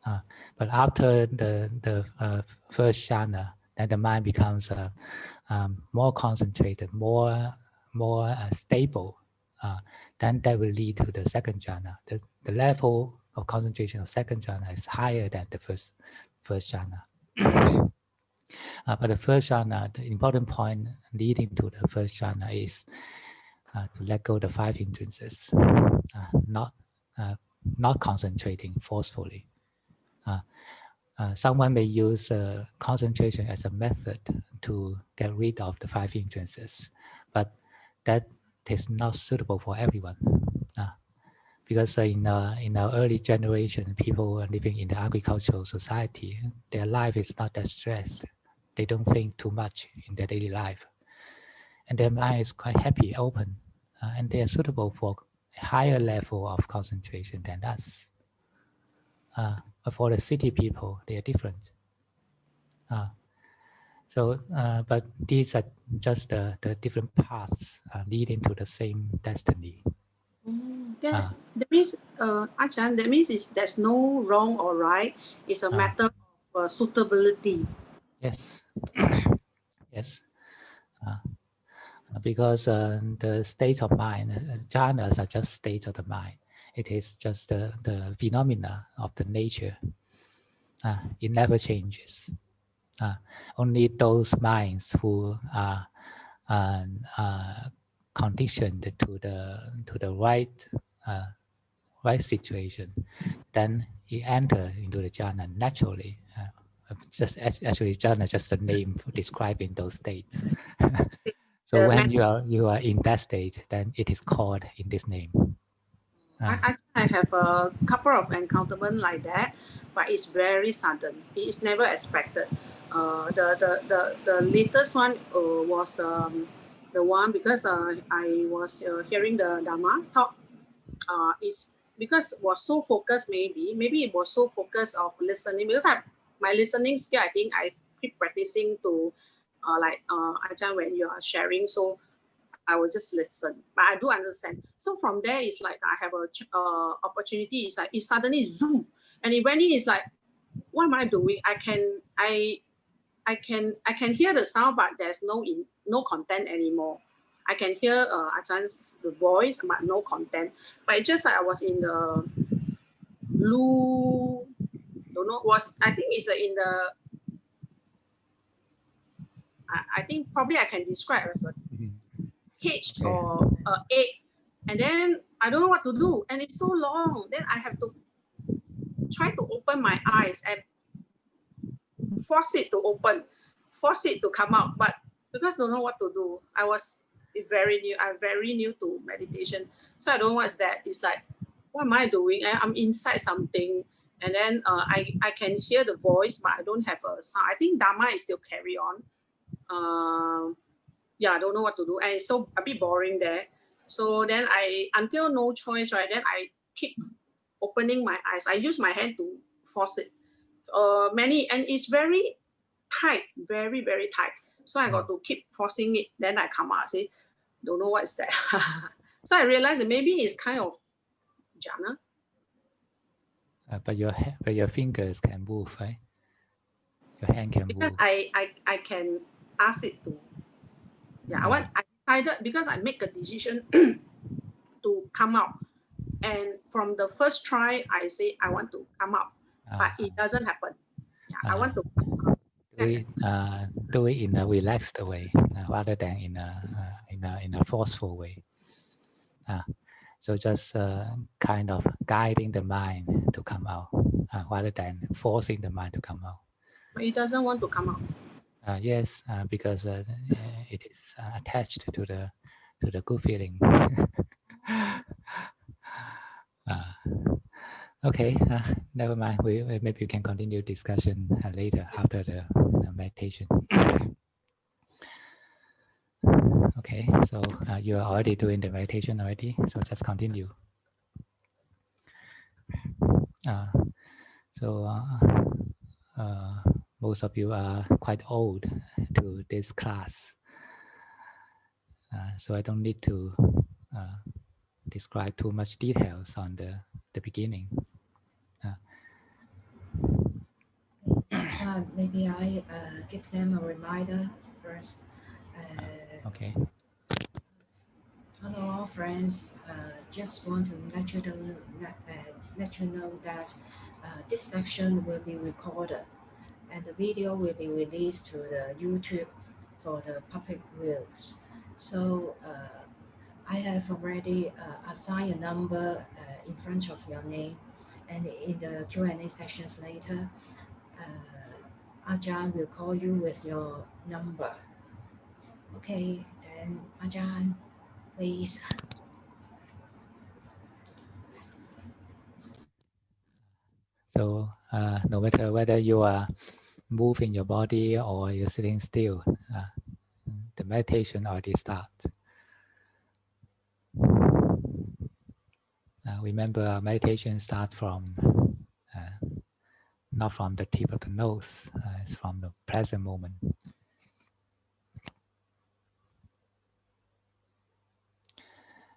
But after the first jhana, then the mind becomes more concentrated, more stable. Then that will lead to the second jhana. The level of concentration of second jhana is higher than the first jhana. But the first jhana, the important point leading to the first jhana is to let go the five hindrances, not concentrating forcefully. Someone may use concentration as a method to get rid of the five hindrances, but that is not suitable for everyone. Because in our early generation, people living in the agricultural society, their life is not that stressed. They don't think too much in their daily life. And their mind is quite happy, open, and they are suitable for a higher level of concentration than us. But for the city people, they are different. But these are just the different paths leading to the same destiny. That means, Ajahn, that means there's no wrong or right. It's a matter of suitability. Yes. Yes. Because the state of mind, jhanas are just states of the mind. It is just the phenomena of the nature. It never changes. Only those minds who are conditioned to the right situation, then you enter into the jhana naturally. Just actually, jhana just a name for describing those states. So when you are in that state, then it is called in this name. I have a couple of encounterments like that, but it's very sudden. It is never expected. The latest one was the one because I was hearing the Dharma talk. Is because it was so focused. Maybe it was so focused of listening because my listening skill. I think I keep practicing to Ajahn when you are sharing. So I will just listen, but I do understand. So from there, it's like I have a opportunity. It's like it suddenly zoom, and it went in. It's like, what am I doing? I can hear the sound, but there's no content anymore. I can hear Ajah's the voice, but no content. But it's just like I was in the blue. Don't know. I think it's in the. I think probably I can describe as a H or egg, and then I don't know what to do, and it's so long. Then I have to try to open my eyes and force it to open, force it to come out, but because I don't know what to do, I'm very new to meditation, so I don't know what's that. It's like, what am I doing? I'm inside something, and then I can hear the voice, but I don't have a sound. I think Dharma is still carry on. Yeah, I don't know what to do, and it's so a bit boring there. So then until no choice, right? Then I keep opening my eyes. I use my hand to force it. And it's very tight, very very tight. So I got to keep forcing it. Then I come out, I say, don't know what's that. So I realized that maybe it's kind of jhana. But your fingers can move, right? Your hand can because move. I can ask it to. Yeah, I decided because I make a decision to come out. And from the first try, I say I want to come out, but it doesn't happen. Yeah, I want to do it in a relaxed way rather than in a forceful way. So just kind of guiding the mind to come out rather than forcing the mind to come out. But it doesn't want to come out. Yes, because it is attached to the good feeling. Okay, never mind. We maybe we can continue discussion later after the meditation. Okay, so you are already doing the meditation already, so just continue. Most of you are quite old to this class, so I don't need to describe too much details on the beginning. maybe I give them a reminder first. Okay. Hello, all friends. Just want to let you know that this section will be recorded, and the video will be released to the YouTube for the public views. So I have already assigned a number in front of your name, and in the Q&A sections later, Ajahn will call you with your number. Okay, then Ajahn, please. So no matter whether you are moving your body or you're sitting still, the meditation already starts. Remember, meditation starts from not from the tip of the nose, it's from the present moment.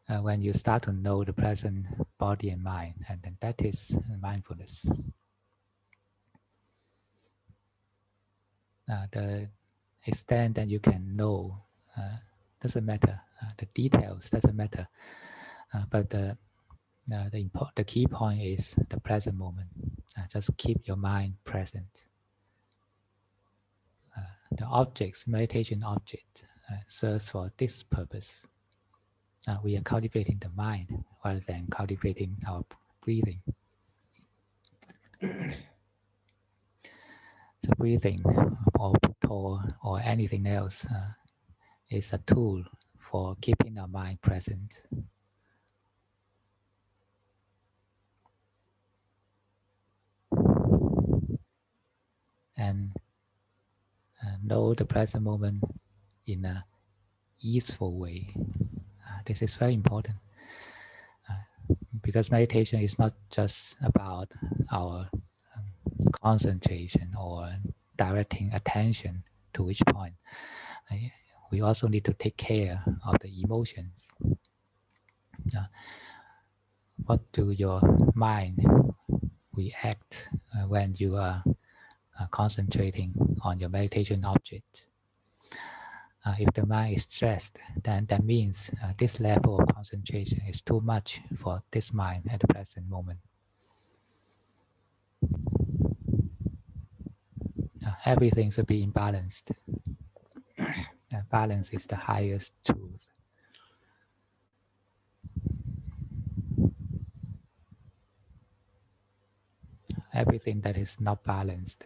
When you start to know the present body and mind, and then that is mindfulness. The extent that you can know doesn't matter. The details doesn't matter. But the key point is the present moment. Just keep your mind present. The objects, meditation object, serve for this purpose. We are cultivating the mind rather than cultivating our breathing. So breathing or anything else is a tool for keeping our mind present. And know the present moment in a easeful way. This is very important because meditation is not just about our concentration or directing attention to each point. We also need to take care of the emotions. What do your mind react when you are concentrating on your meditation object? If the mind is stressed, then that means this level of concentration is too much for this mind at the present moment. Everything should be imbalanced. Balance is the highest truth. Everything that is not balanced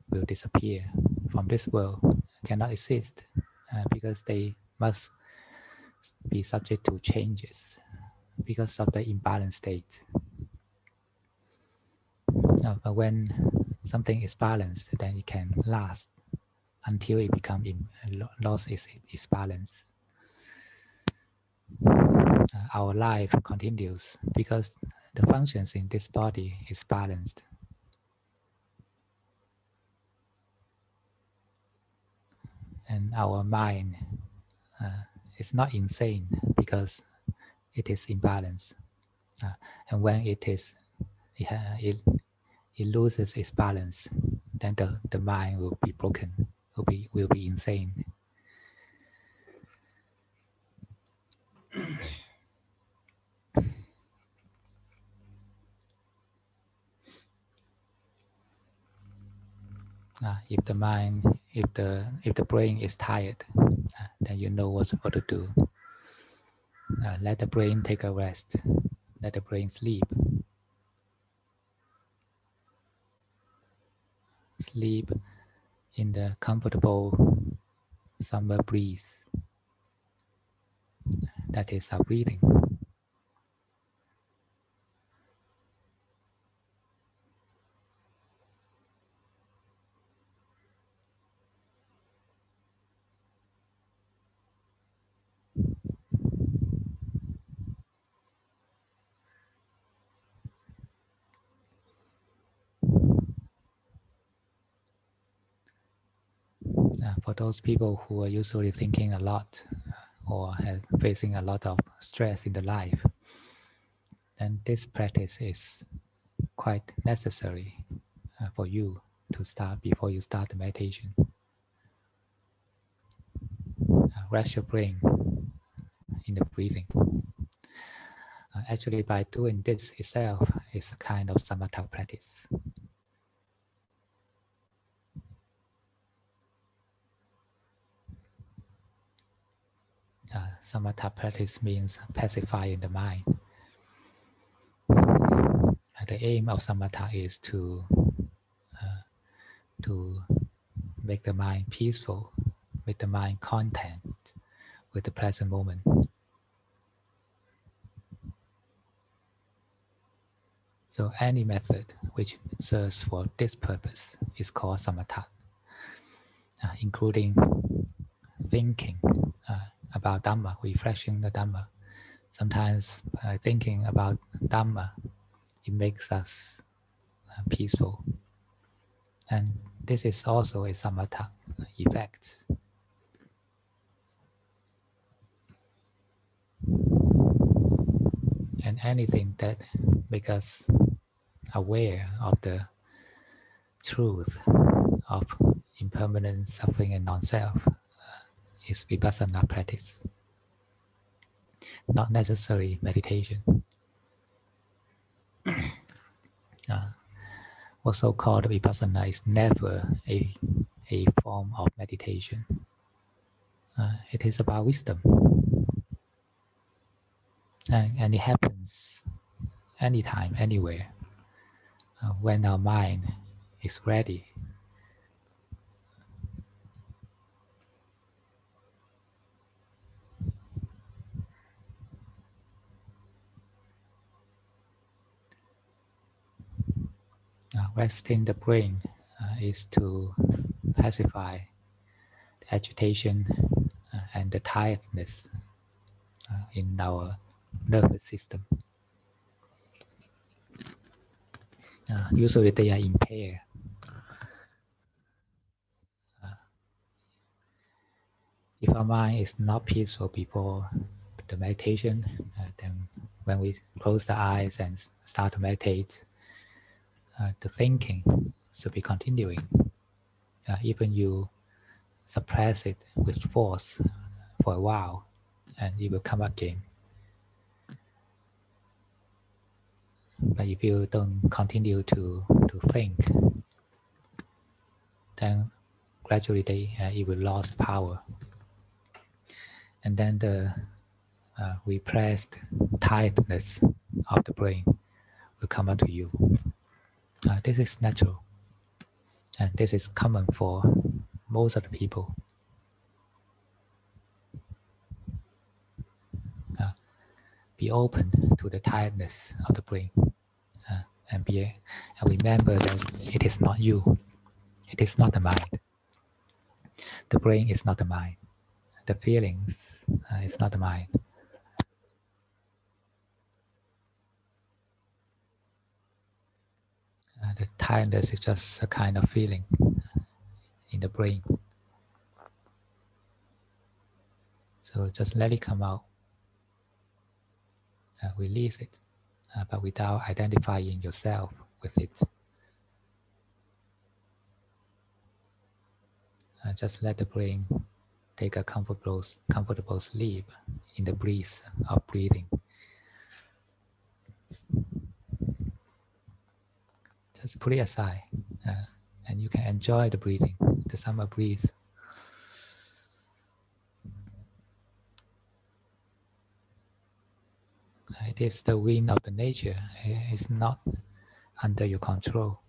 will disappear from this world, cannot exist because they must be subject to changes because of the imbalanced state. But when something is balanced, then it can last until it becomes lost its balance. Our life continues because the functions in this body is balanced. And our mind is not insane because it is imbalanced. And when it loses its balance, then the mind will be broken, will be insane. If the brain is tired, then you know what to do. Let the brain take a rest. Let the brain sleep. Sleep in the comfortable summer breeze. That is our breathing. For those people who are usually thinking a lot or facing a lot of stress in the life, then this practice is quite necessary for you to start before you start the meditation. Rest your brain in the breathing. Actually, by doing this itself is a kind of samatha practice. Samatha practice means pacifying the mind. The aim of samatha is to make the mind peaceful, make the mind content with the present moment. So any method which serves for this purpose is called samatha, including thinking about Dhamma, refreshing the Dhamma. Sometimes thinking about Dhamma, it makes us peaceful. And this is also a samatha effect. And anything that makes us aware of the truth of impermanent suffering and non-self is vipassana practice, not necessarily meditation. What's so called vipassana is never a form of meditation. It is about wisdom. And it happens anytime, anywhere, when our mind is ready. Resting the brain is to pacify the agitation and the tiredness in our nervous system. Usually they are impaired. If our mind is not peaceful before the meditation, then when we close the eyes and start to meditate, the thinking should be continuing. Even you suppress it with force for a while, and it will come again. But if you don't continue to think, then gradually it will lose power. And then the repressed tiredness of the brain will come up to you. This is natural, and this is common for most of the people. Be open to the tiredness of the brain, and remember that it is not you. It is not the mind. The brain is not the mind. The feelings is not the mind. The tiredness is just a kind of feeling in the brain. So just let it come out. Release it, but without identifying yourself with it. Just let the brain take a comfortable sleep in the breeze of breathing. Just put it aside, and you can enjoy the breathing, the summer breeze. It is the wind of the nature. It is not under your control.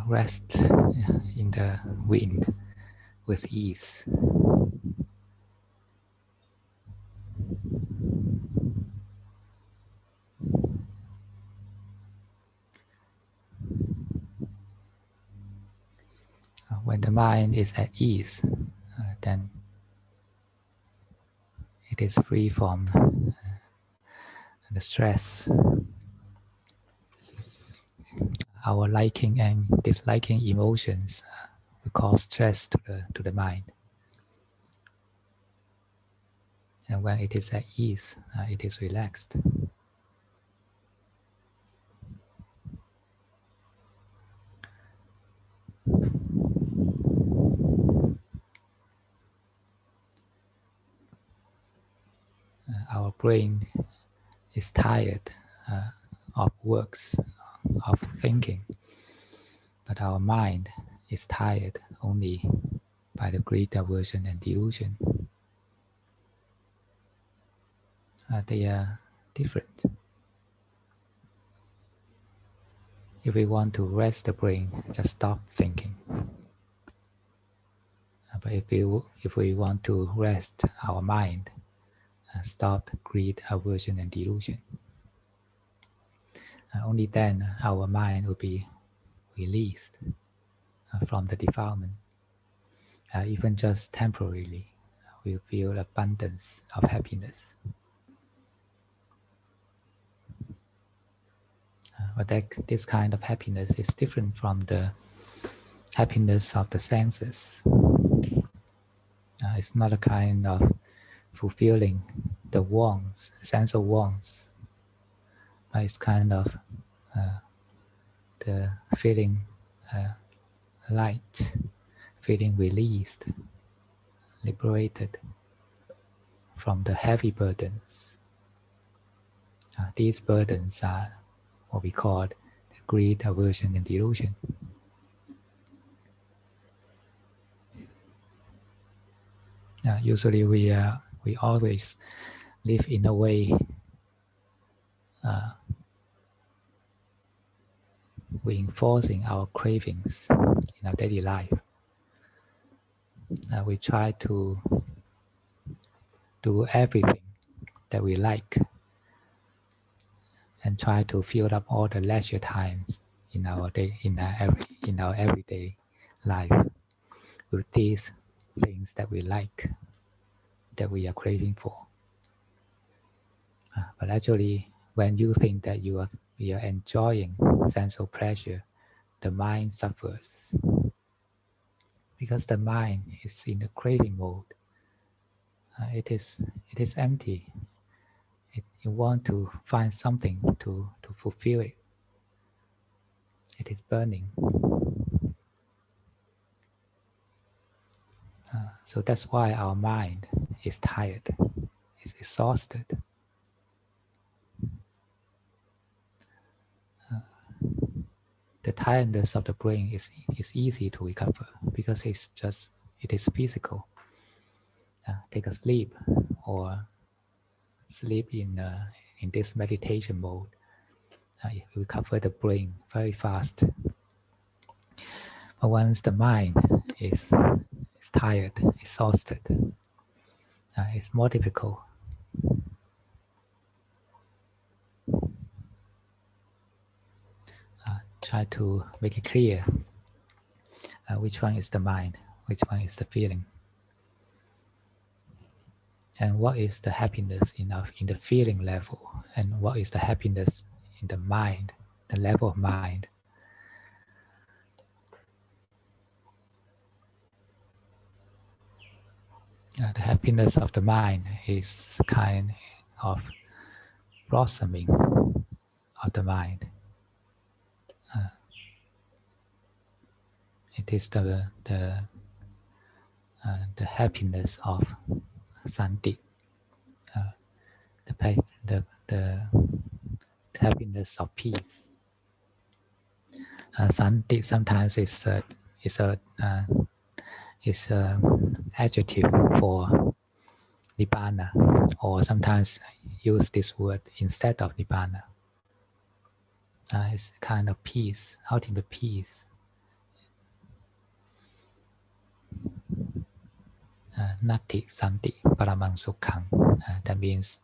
rest in the wind with ease. When the mind is at ease, then it is free from the stress. Our liking and disliking emotions will cause stress to the mind. And when it is at ease, it is relaxed. Our brain is tired of works, of thinking, but our mind is tired only by the greed, aversion, and delusion. They are different. If we want to rest the brain, just stop thinking. But if we want to rest our mind, stop greed, aversion, and delusion. Only then our mind will be released from the defilement. Even just temporarily, we feel abundance of happiness. But this kind of happiness is different from the happiness of the senses. It's not a kind of fulfilling the wants, sense of wants, but it's kind of the feeling light, feeling released, liberated from the heavy burdens. These burdens are what we call the greed, aversion, and delusion. Usually we always live in a way reinforcing our cravings in our daily life. We try to do everything that we like and try to fill up all the leisure times in our everyday life with these things that we like, that we are craving for. But actually, when you think that you are enjoying sensual pleasure, the mind suffers because the mind is in the craving mode. It is empty. You want to find something to fulfill it. It is burning. So that's why our mind is tired, is exhausted. The tiredness of the brain is easy to recover because it is physical. Take a sleep or sleep in this meditation mode. You recover the brain very fast. But once the mind is tired, exhausted, it's more difficult. Try to make it clear which one is the mind, which one is the feeling, and what is the happiness in the feeling level, and what is the happiness in the mind, the level of mind. The happiness of the mind is kind of blossoming of the mind. It is the happiness of Santi, the happiness of peace. Santi sometimes is adjective for Nibbana, or sometimes use this word instead of Nibbana. It's kind of peace, ultimate peace, Nati Santi Paramang Sukhang. That means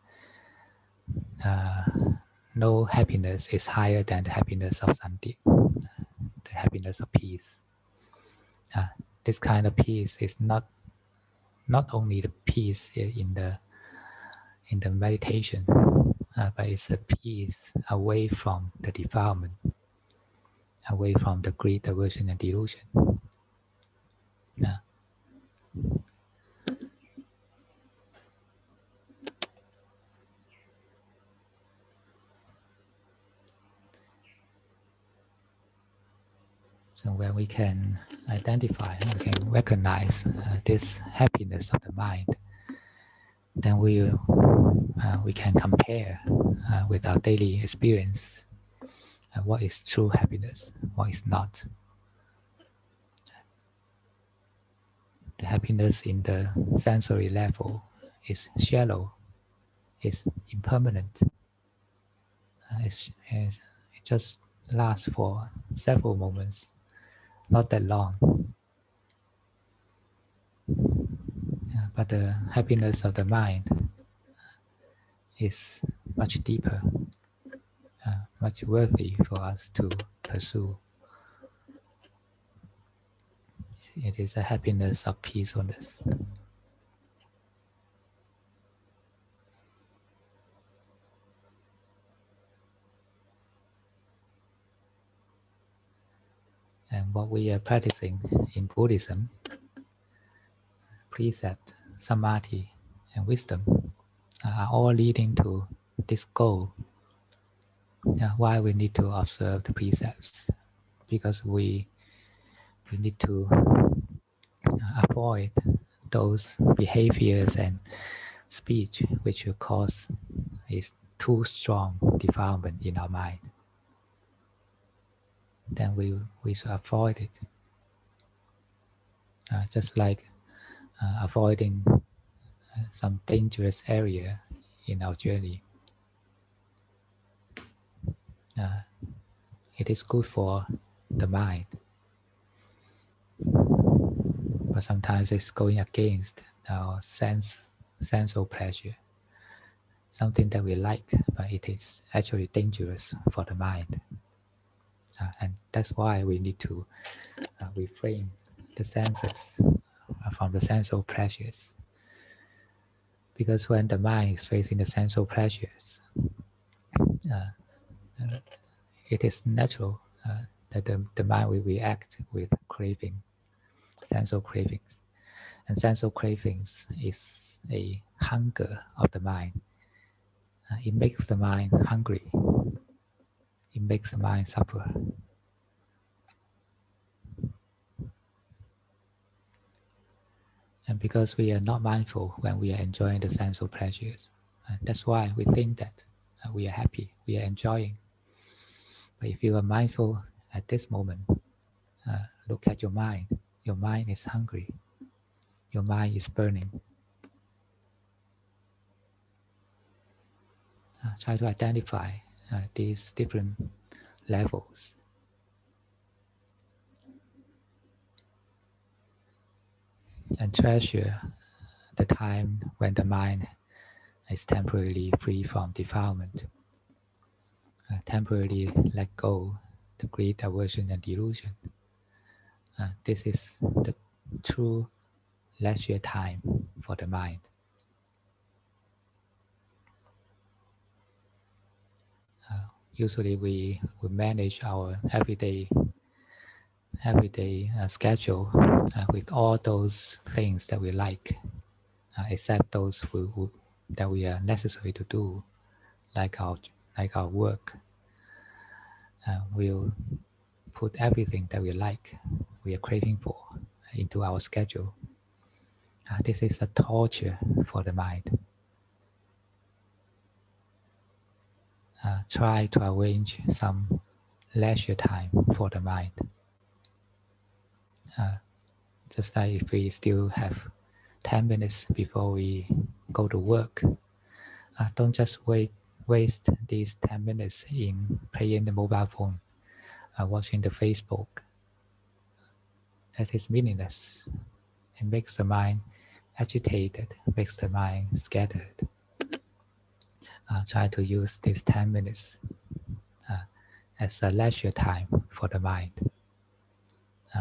no happiness is higher than the happiness of Santi, the happiness of peace. This kind of peace is not only the peace in the meditation, but it's a peace away from the defilement, away from the greed, aversion, and delusion. So when we can identify, we can recognize this happiness of the mind, then we can compare with our daily experience what is true happiness, what is not. The happiness in the sensory level is shallow, is impermanent. It just lasts for several moments, not that long. But the happiness of the mind is much deeper, much worthy for us to pursue. It is a happiness of peacefulness. And what we are practicing in Buddhism, precept, samadhi, and wisdom are all leading to this goal. Why we need to observe the precepts? Because we need to avoid those behaviors and speech which will cause is too strong defilement in our mind. Then we should avoid it. Just like avoiding some dangerous area in our journey. It is good for the mind, but sometimes it's going against our sensual pleasure, something that we like, but it is actually dangerous for the mind. And that's why we need to refrain the senses from the sensual pleasures. Because when the mind is facing the sensual pleasures, it is natural that the mind will react with craving, sensual cravings. And sensual cravings is a hunger of the mind. It makes the mind hungry. It makes the mind suffer. And because we are not mindful when we are enjoying the sensual pleasures, that's why we think that we are happy, we are enjoying. But if you are mindful at this moment, look at your mind. Your mind is hungry. Your mind is burning. Try to identify these different levels. And treasure the time when the mind is temporarily free from defilement. Temporarily let go the greed, aversion, and delusion. This is the true leisure time for the mind. Usually we manage our everyday schedule with all those things that we like, except those that we are necessary to do, like our work. We'll put everything that we like, we are craving for, into our schedule. This is a torture for the mind. Try to arrange some leisure time for the mind. Just like if we still have 10 minutes before we go to work, don't just waste these 10 minutes in playing the mobile phone, watching the Facebook. That is meaningless. It makes the mind agitated, makes the mind scattered. Try to use these 10 minutes as a leisure time for the mind,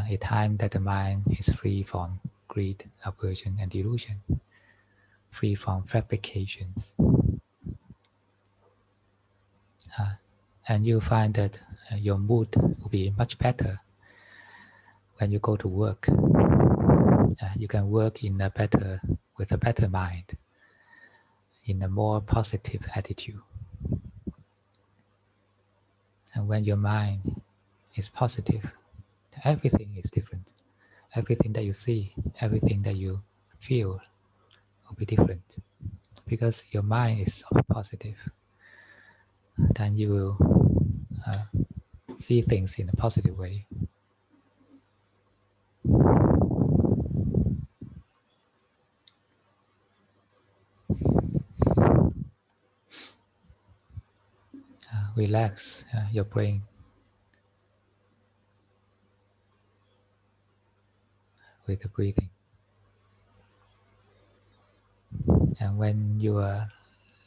a time that the mind is free from greed, aversion, and delusion, free from fabrications. And you find that your mood will be much better when you go to work. You can work with a better mind, in a more positive attitude. And when your mind is positive, everything is different. Everything that you see, everything that you feel will be different. Because your mind is positive, then you will see things in a positive way. Relax your brain with the breathing. And when you are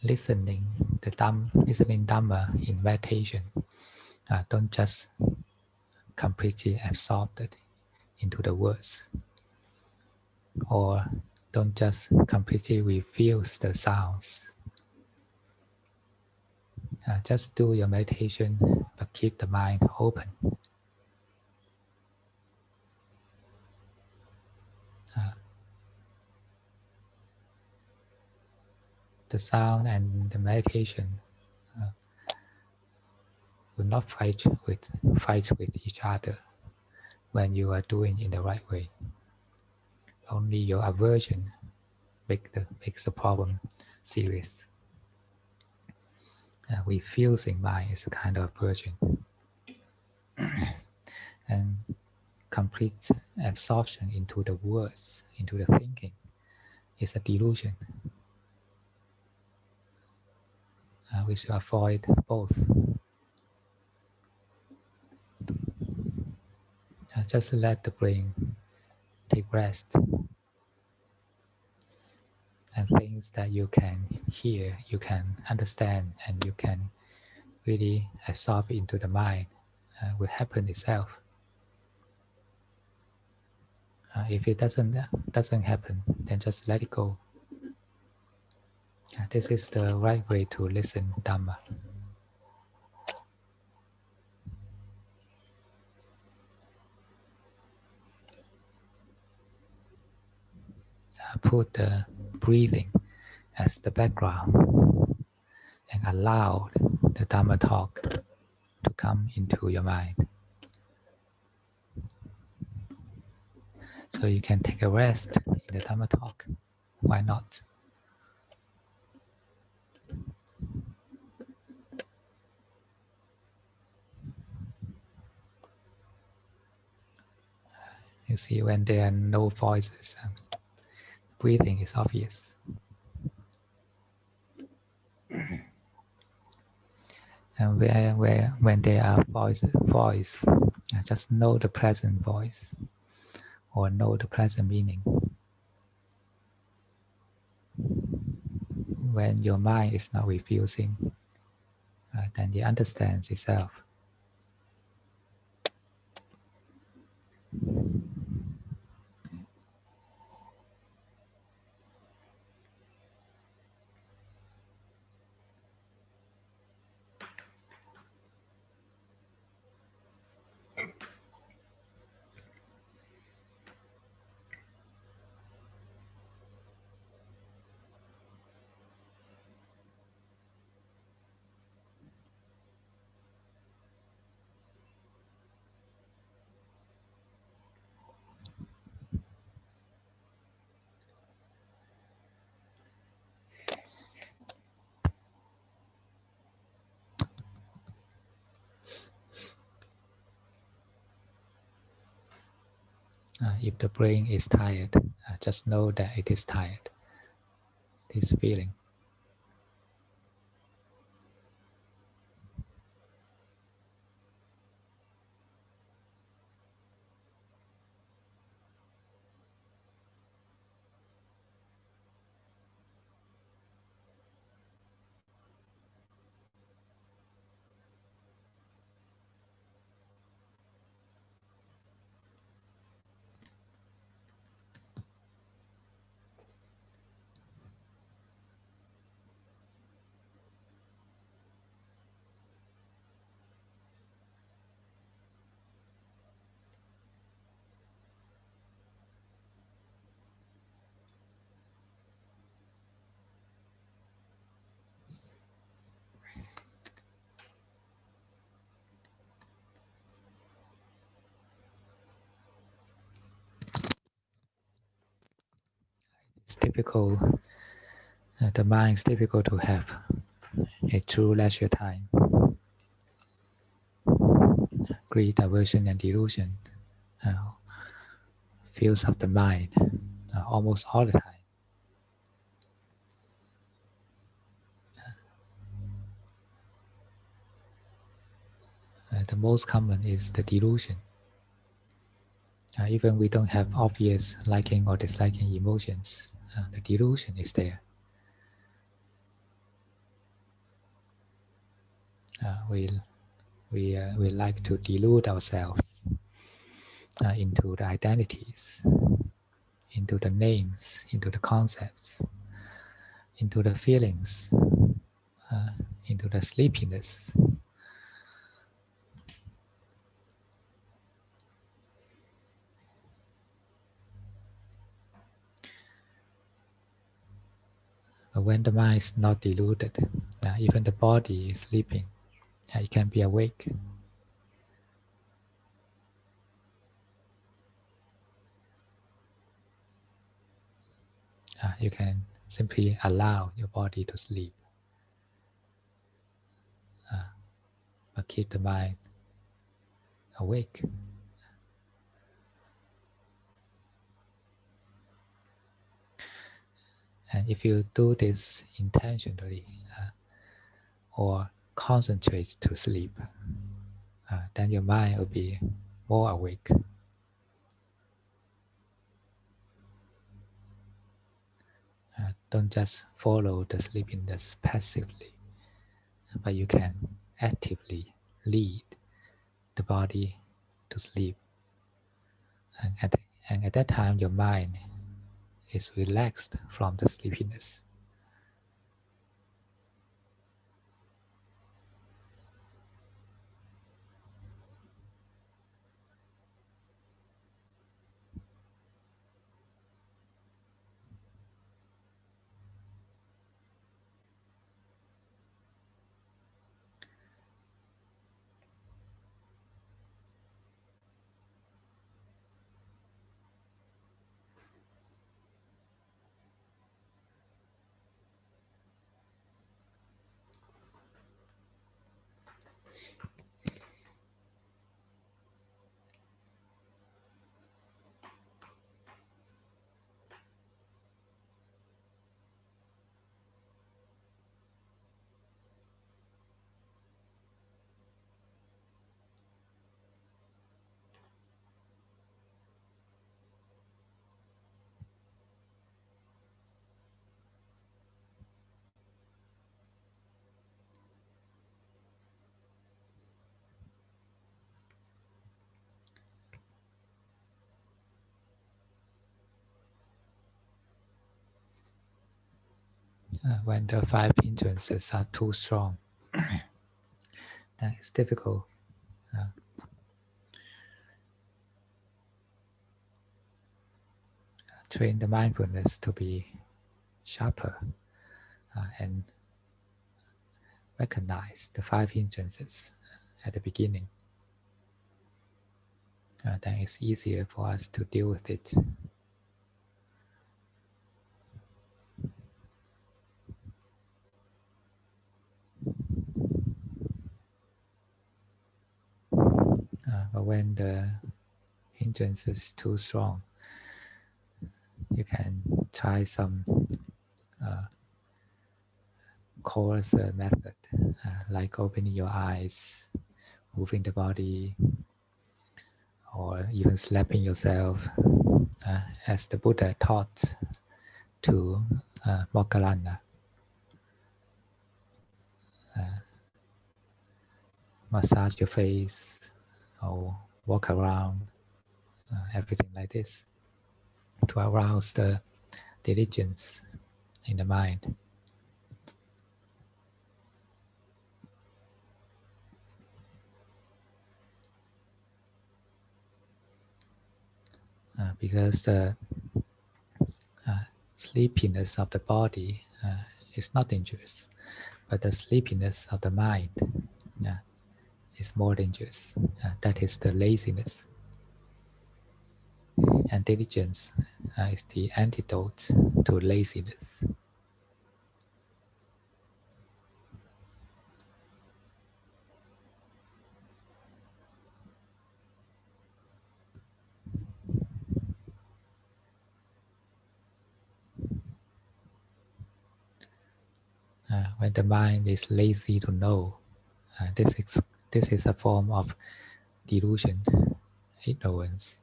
listening Dhamma in meditation, don't just completely absorb it into the words, or don't just completely refuse the sounds. Just do your meditation, but keep the mind open. The sound and the meditation will not fight with each other when you are doing in the right way. Only your aversion makes the problem serious. Refusing mind is a kind of aversion, and complete absorption into the words, into the thinking, is a delusion. We should avoid both. Just let the brain take rest, and things that you can hear, you can understand, and you can really absorb into the mind will happen itself. If it doesn't happen, then just let it go. This is the right way to listen Dhamma. Put the breathing as the background and allow the Dhamma talk to come into your mind. So you can take a rest in the Dhamma talk. Why not? You see, when there are no voices, breathing is obvious. And when there are voice, just know the present voice or know the present meaning. When your mind is not refusing, then it understands itself. If the brain is tired, just know that it is tired. It is feeling. it's difficult. The mind is difficult to have a true leisure time. Greed, aversion, and delusion fills up the mind almost all the time. The most common is the delusion. Even we don't have obvious liking or disliking emotions, the delusion is there. We like to delude ourselves into the identities, into the names, into the concepts, into the feelings, into the sleepiness. But when the mind is not deluded, even the body is sleeping, it can be awake. You can simply allow your body to sleep, but keep the mind awake. And if you do this intentionally or concentrate to sleep, then your mind will be more awake. Don't just follow the sleepiness passively, but you can actively lead the body to sleep. And at that time, your mind is relaxed from the sleepiness. When the five hindrances are too strong, then it's difficult train the mindfulness to be sharper and recognize the five hindrances at the beginning. Then it's easier for us to deal with it. But when the hindrance is too strong, you can try some coarse method, like opening your eyes, moving the body, or even slapping yourself, as the Buddha taught to Moggallana. Massage your face or walk around, everything like this, to arouse the diligence in the mind. Because the sleepiness of the body is not dangerous, but the sleepiness of the mind is more dangerous. That is the laziness. and diligence is the antidote to laziness. When the mind is lazy to know, this is a form of delusion, ignorance.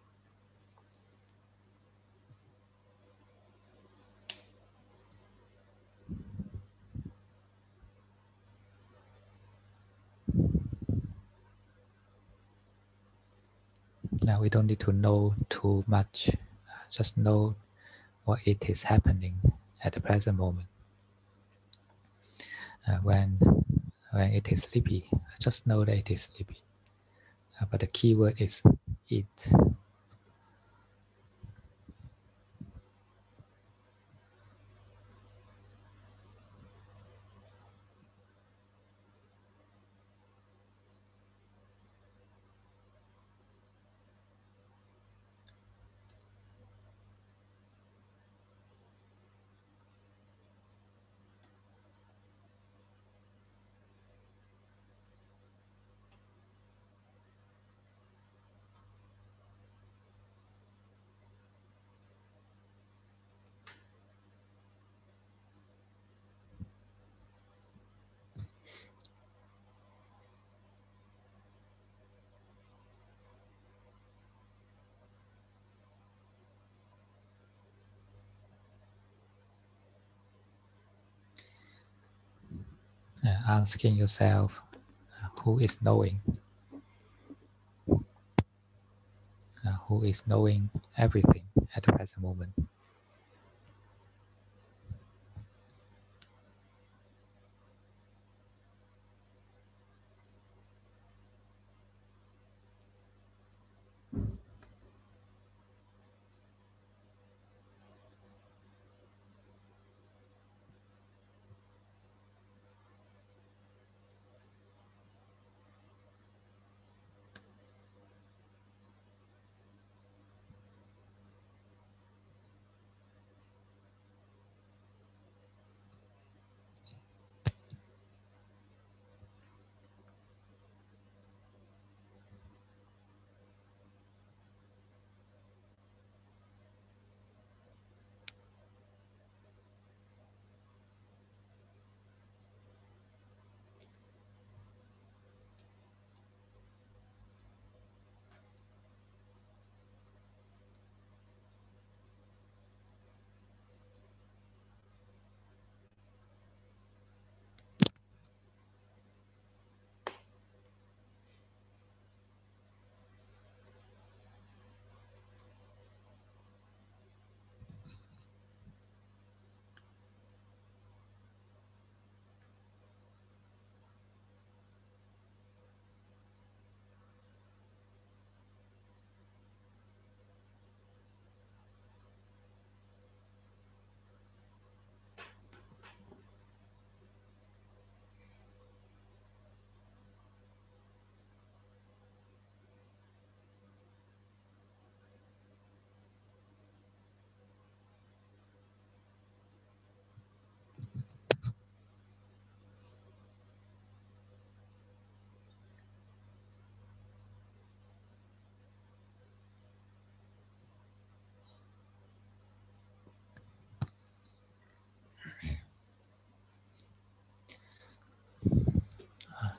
Now we don't need to know too much, just know what it is happening at the present moment. When it is sleepy, just know that it is sleepy. But the key word is it. Asking yourself, who is knowing? Who is knowing everything at the present moment?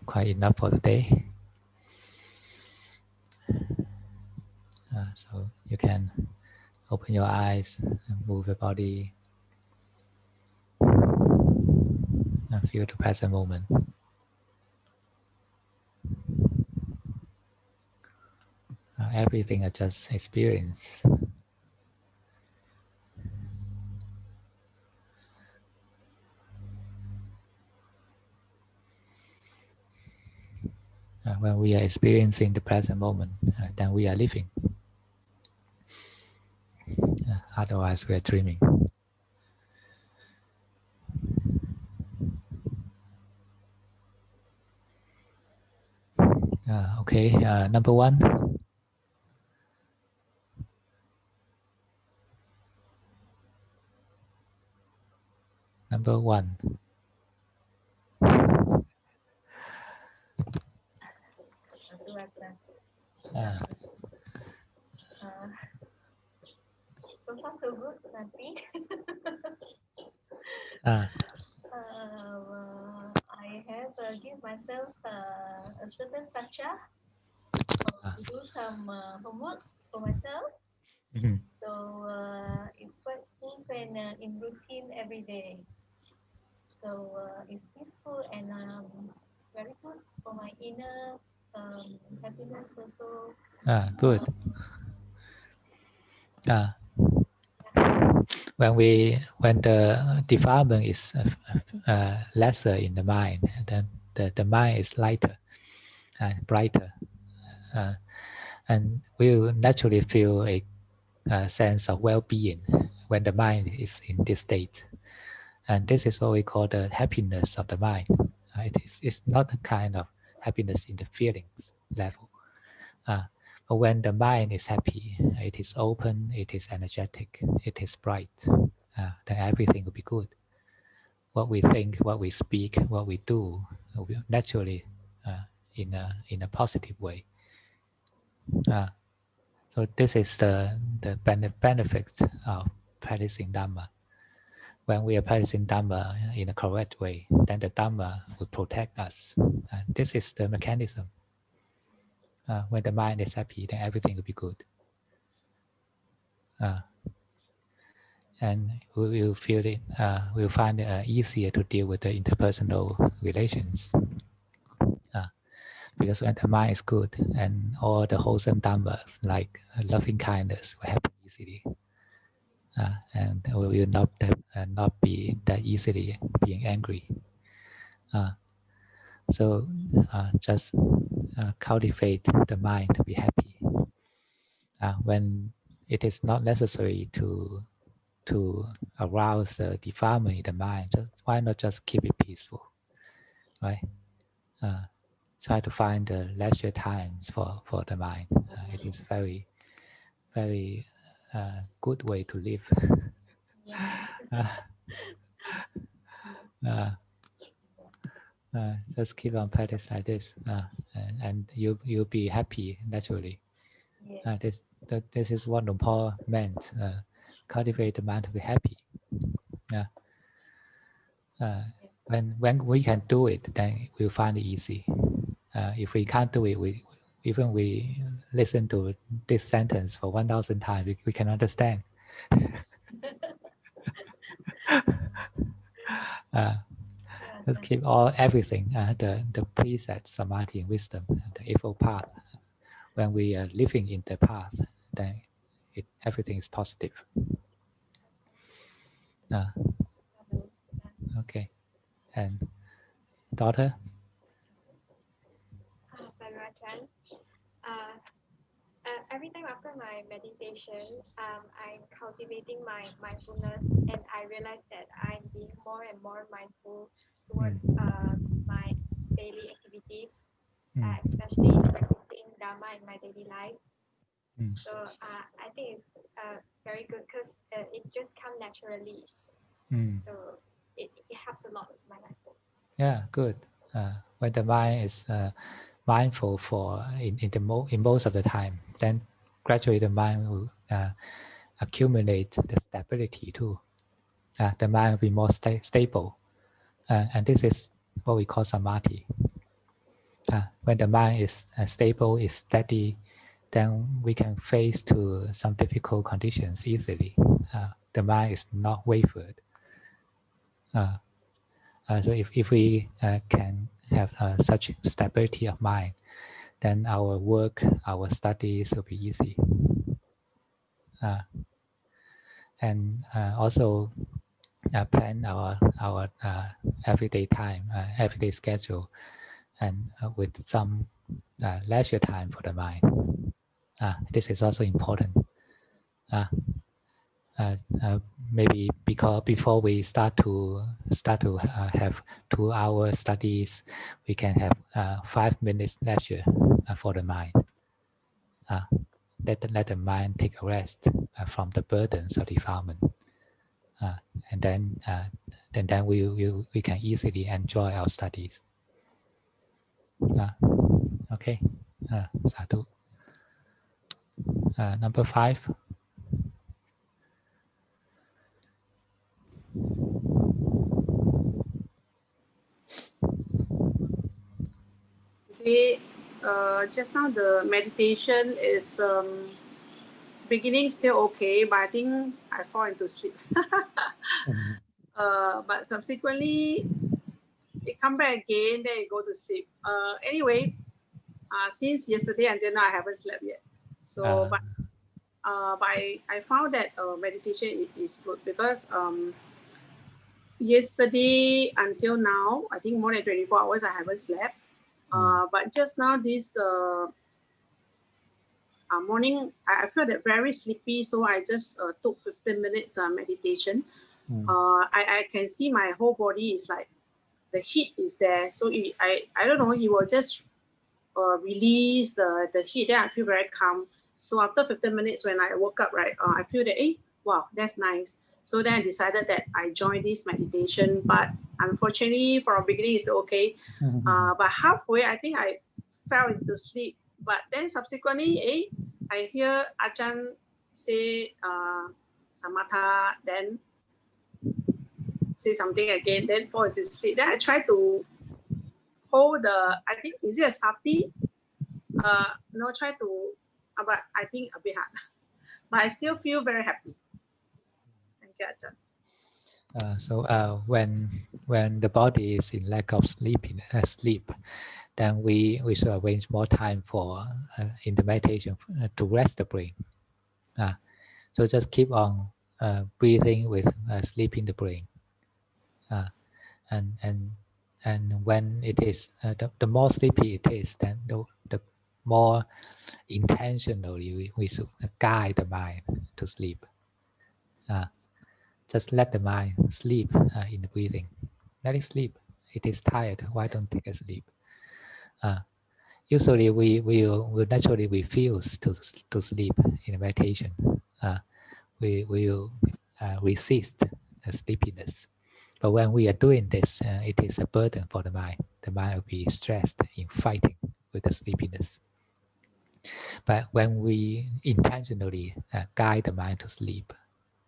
Quite enough for the day. So you can open your eyes and move your body and feel the present moment. Everything I just experienced. When we are experiencing the present moment, then we are living. Otherwise, we are dreaming. Okay, number one. Number 1. Ah, So far so good, nothing. ah, I have give myself a certain structure ah. to do some homework for myself. Mhm. So it's quite smooth and in routine every day. So it's peaceful and very good for my inner happiness also. Ah, good. Ah, when the defilement is lesser in the mind, then the mind is lighter, brighter, uh, and we will naturally feel a sense of well-being when the mind is in this state. And this is what we call the happiness of the mind. It's not a kind of happiness in the feelings level. But when the mind is happy, it is open, it is energetic, it is bright, then everything will be good. What we think, what we speak, what we do will naturally in a positive way. Uh, so this is the benefit of practicing Dhamma. When we are practicing Dhamma in a correct way, then the Dhamma will protect us. This is the mechanism. When the mind is happy, then everything will be good. And we will feel it. We'll find it easier to deal with the interpersonal relations. Because when the mind is good, and all the wholesome dhammas like loving kindness will happen easily, and we will not be that easily being angry. So just cultivate the mind to be happy. When it is not necessary to arouse the defilement in the mind, why not just keep it peaceful, right? Try to find the leisure times for the mind. It is very good way to live. Yeah. uh, uh, just keep on practice like this, and you'll be happy naturally. Yeah. This is what Paul meant. Cultivate the mind to be happy. Yeah. When we can do it, then we'll find it easy. If we can't do it, we listen to this sentence for 1,000 times, we can understand. Just keep everything, the precepts, samadhi, and wisdom, the eightfold path. When we are living in the path, then everything is positive. Okay, and daughter. Sarvachan. Uh, every time after my meditation, I'm cultivating my mindfulness, and I realize that I'm being more and more mindful towards my daily activities, especially practicing Dharma in my daily life. So I think it's very good because it just comes naturally. So it helps a lot with my life. Yeah, good. When the mind is mindful in most of the time, then gradually the mind will accumulate the stability too. The mind will be more stable, and this is what we call samadhi. When the mind is stable, is steady, then we can face to some difficult conditions easily. The mind is not wavered. So if we can have such stability of mind, then our work, our studies will be easy. And also plan our everyday time, everyday schedule, and with some leisure time for the mind. This is also important. Uh, Maybe because before we start to have 2 hour studies, we can have 5 minutes leisure for the mind. Let the mind take a rest from the burdens of defilement, and then then we can easily enjoy our studies. Okay, sadhu. Number 5. Just now the meditation is beginning still okay, but I think I fall into sleep. But subsequently, it come back again, then it go to sleep. Anyway, since yesterday until now, I haven't slept yet. So, but I found that meditation is good because yesterday until now, I think more than 24 hours, I haven't slept. But just now, this morning, I felt that very sleepy, so I just took 15 minutes meditation. I can see my whole body is like the heat is there, so I don't know, it will just release the heat. Then I feel very calm. So after 15 minutes, when I woke up, right, I feel that wow, that's nice. So then I decided that I joined this meditation, but unfortunately, from the beginning, it's okay. But halfway, I think I fell into sleep. But then subsequently, I hear Ajahn say samatha, then say something again, then fall into sleep. Then I try to hold I think, is it a sati? No, try to, but I think a bit hard. But I still feel very happy. Thank you, Ajahn. So when the body is in lack of sleep, then we should arrange more time for in the meditation to rest the brain. So just keep on breathing with sleeping the brain, and when it is the more sleepy it is, then the more intentionally we should guide the mind to sleep. Just let the mind sleep in the breathing. Let it sleep. It is tired. Why don't take a sleep? Usually we will naturally refuse to sleep in meditation. We will resist sleepiness. But when we are doing this, it is a burden for the mind. The mind will be stressed in fighting with the sleepiness. But when we intentionally guide the mind to sleep,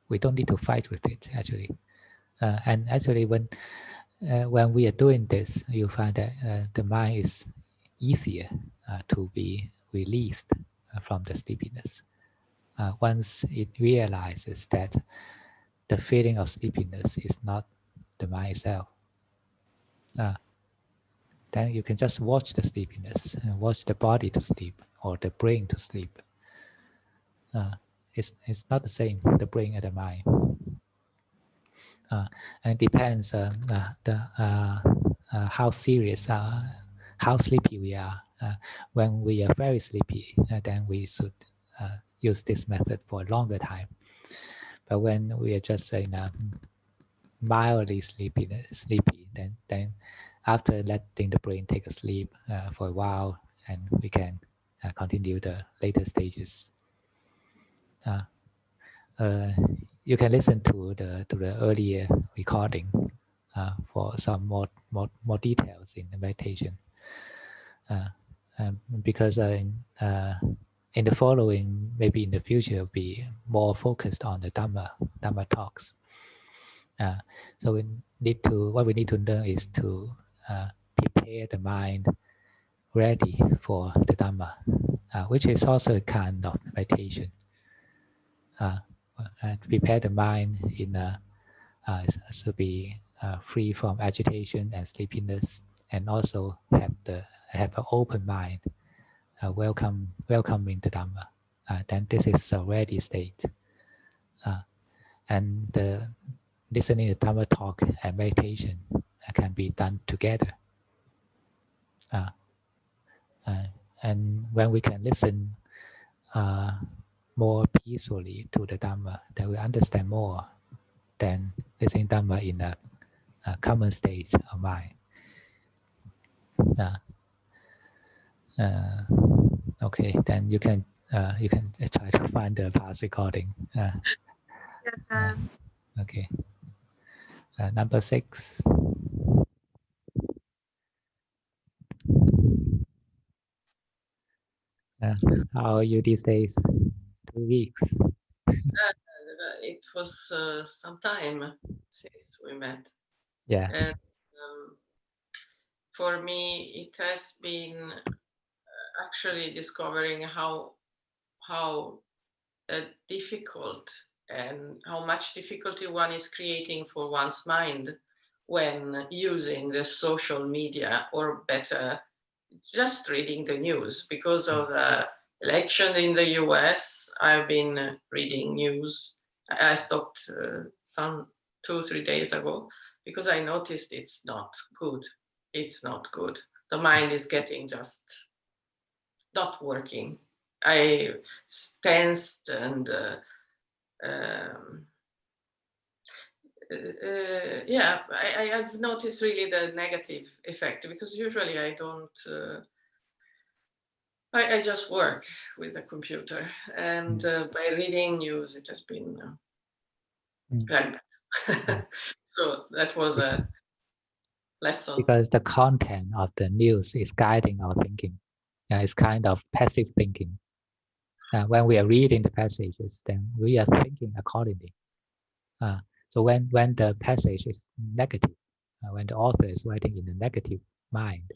we don't need to fight with it, actually. And actually, when we are doing this, you find that the mind is easier to be released from the sleepiness. Once it realizes that the feeling of sleepiness is not the mind itself, then you can just watch the sleepiness and watch the body to sleep or the brain to sleep. It's not the same, the brain and the mind. And it depends how serious, how sleepy we are. When we are very sleepy, then we should use this method for a longer time. But when we are just mildly sleepy, then after letting the brain take a sleep for a while, and we can continue the later stages. You can listen to the earlier recording for some more details in the meditation. Because in the following, maybe in the future, will be more focused on the Dhamma talks. So what we need to learn is to prepare the mind ready for the Dhamma, which is also a kind of meditation. Prepare the mind to be free from agitation and sleepiness, and also have an open mind, welcoming the Dhamma. Then this is a ready state, and the listening to Dhamma talk and meditation can be done together. And when we can listen more peacefully to the Dhamma, then we understand more than listening Dhamma in a common state of mind. Okay, then you can try to find the past recording. Okay. Number 6. How are you these days? 2 weeks. It was some time since we met. Yeah. And for me, it has been actually discovering how difficult and how much difficulty one is creating for one's mind when using the social media, or better, just reading the news. Because of the election in the US, I've been reading news. I stopped some 2-3 days ago because I noticed it's not good. It's not good. The mind is getting just not working. I tensed and yeah, I've noticed really the negative effect, because usually I don't. I just work with the computer, and by reading news, it has been very bad. So that was a lesson. Because the content of the news is guiding our thinking. It's kind of passive thinking. When we are reading the passages, then we are thinking accordingly. So when the passage is negative, when the author is writing in a negative mind,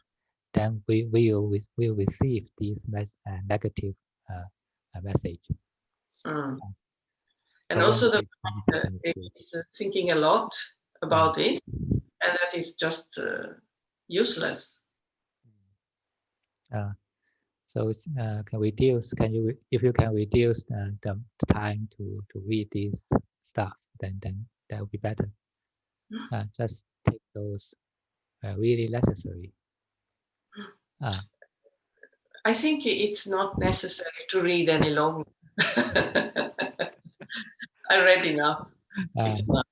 then we will receive this negative message. And also the is thinking a lot about it, and that is just useless. So can reduce. If you can reduce the time to read this stuff, then that would be better. Just take those really necessary. I think it's not necessary to read any longer. I read enough. It's enough.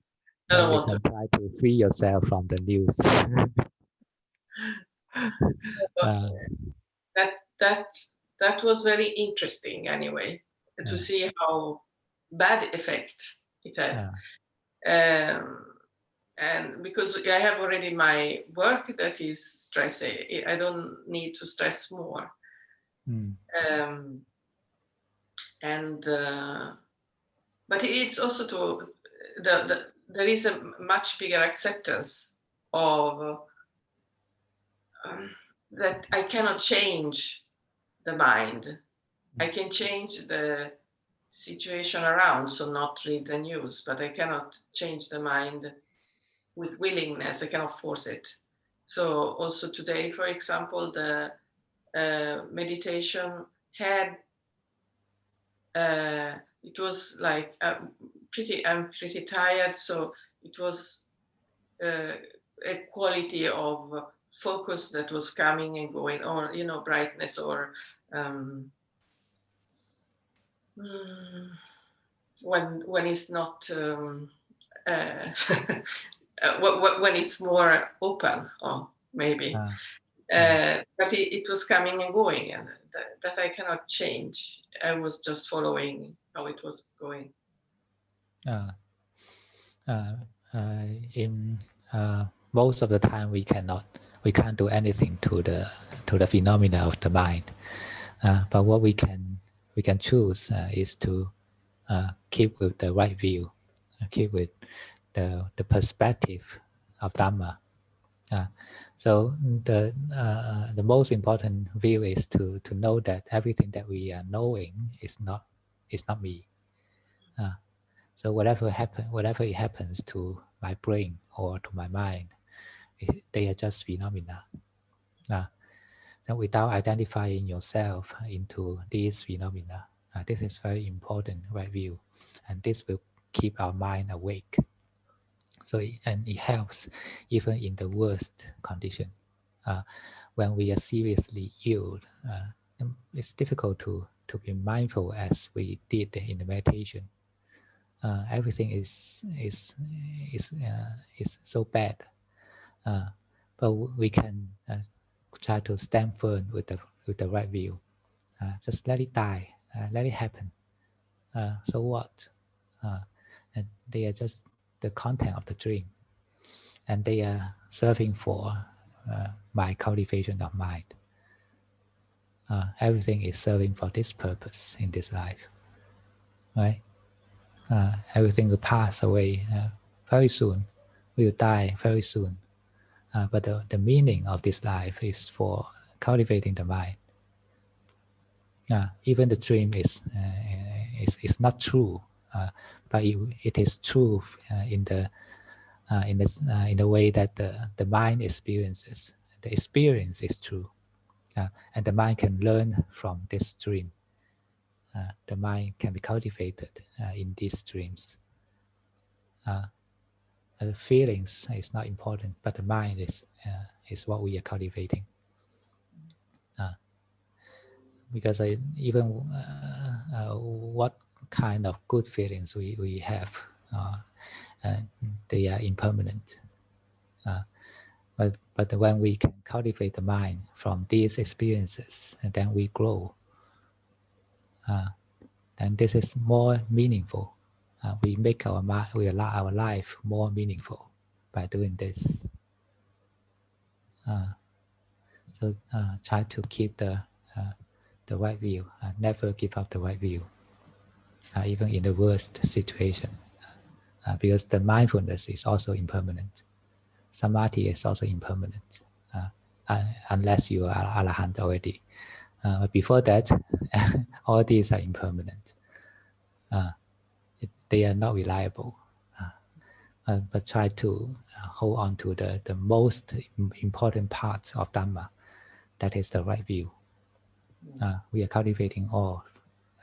I don't want to try to free yourself from the news. That was very interesting anyway, to see how bad effect it had. And because I have already my work that is stressing, I don't need to stress more. But it's also to there is a much bigger acceptance of that I cannot change the mind. I can change the situation around, so not read the news, but I cannot change the mind with willingness. I cannot force it. So also today, for example, the meditation had it was like I'm pretty tired, so it was a quality of focus that was coming and going, or brightness, or when it's not when it's more open, or maybe. But it was coming and going, and that I cannot change. I was just following how it was going. In most of the time, we can't do anything to the phenomena of the mind. But what we can choose is to keep with the right view, keep with the perspective of Dhamma. So the most important view is to know that everything that we are knowing is not me. So whatever it happens to my brain or to my mind, they are just phenomena. And without identifying yourself into these phenomena, this is very important right view, and this will keep our mind awake. So and it helps even in the worst condition. When we are seriously ill, it's difficult to be mindful as we did in the meditation. Everything is so bad, but we can try to stand firm with the right view. Just let it die, let it happen. So what? And they are just the content of the dream. and they are serving for my cultivation of mind. Everything is serving for this purpose in this life, right? Everything will pass away very soon. We will die very soon. But the meaning of this life is for cultivating the mind. Even the dream is not true, but it is true in the way that the mind experiences. The experience is true, and the mind can learn from this dream. The mind can be cultivated in these dreams. The feelings is not important, but the mind is what we are cultivating. Because even what kind of good feelings we have, they are impermanent. But when we can cultivate the mind from these experiences, and then we grow, and this is more meaningful. We make our life more meaningful by doing this. So try to keep the right view. Never give up the right view, even in the worst situation, because the mindfulness is also impermanent. Samadhi is also impermanent, unless you are Arahant already. Before that, all these are impermanent. They are not reliable. But try to hold on to the most important part of Dhamma. That is the right view. We are cultivating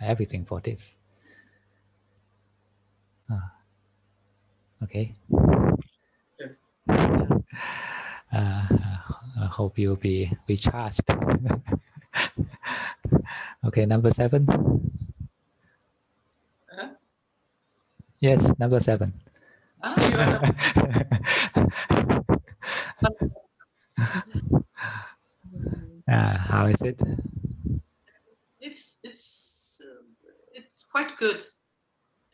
everything for this. Okay. I hope you'll be recharged. Okay, number 7. Yes, number 7. You are How is it? It's quite good.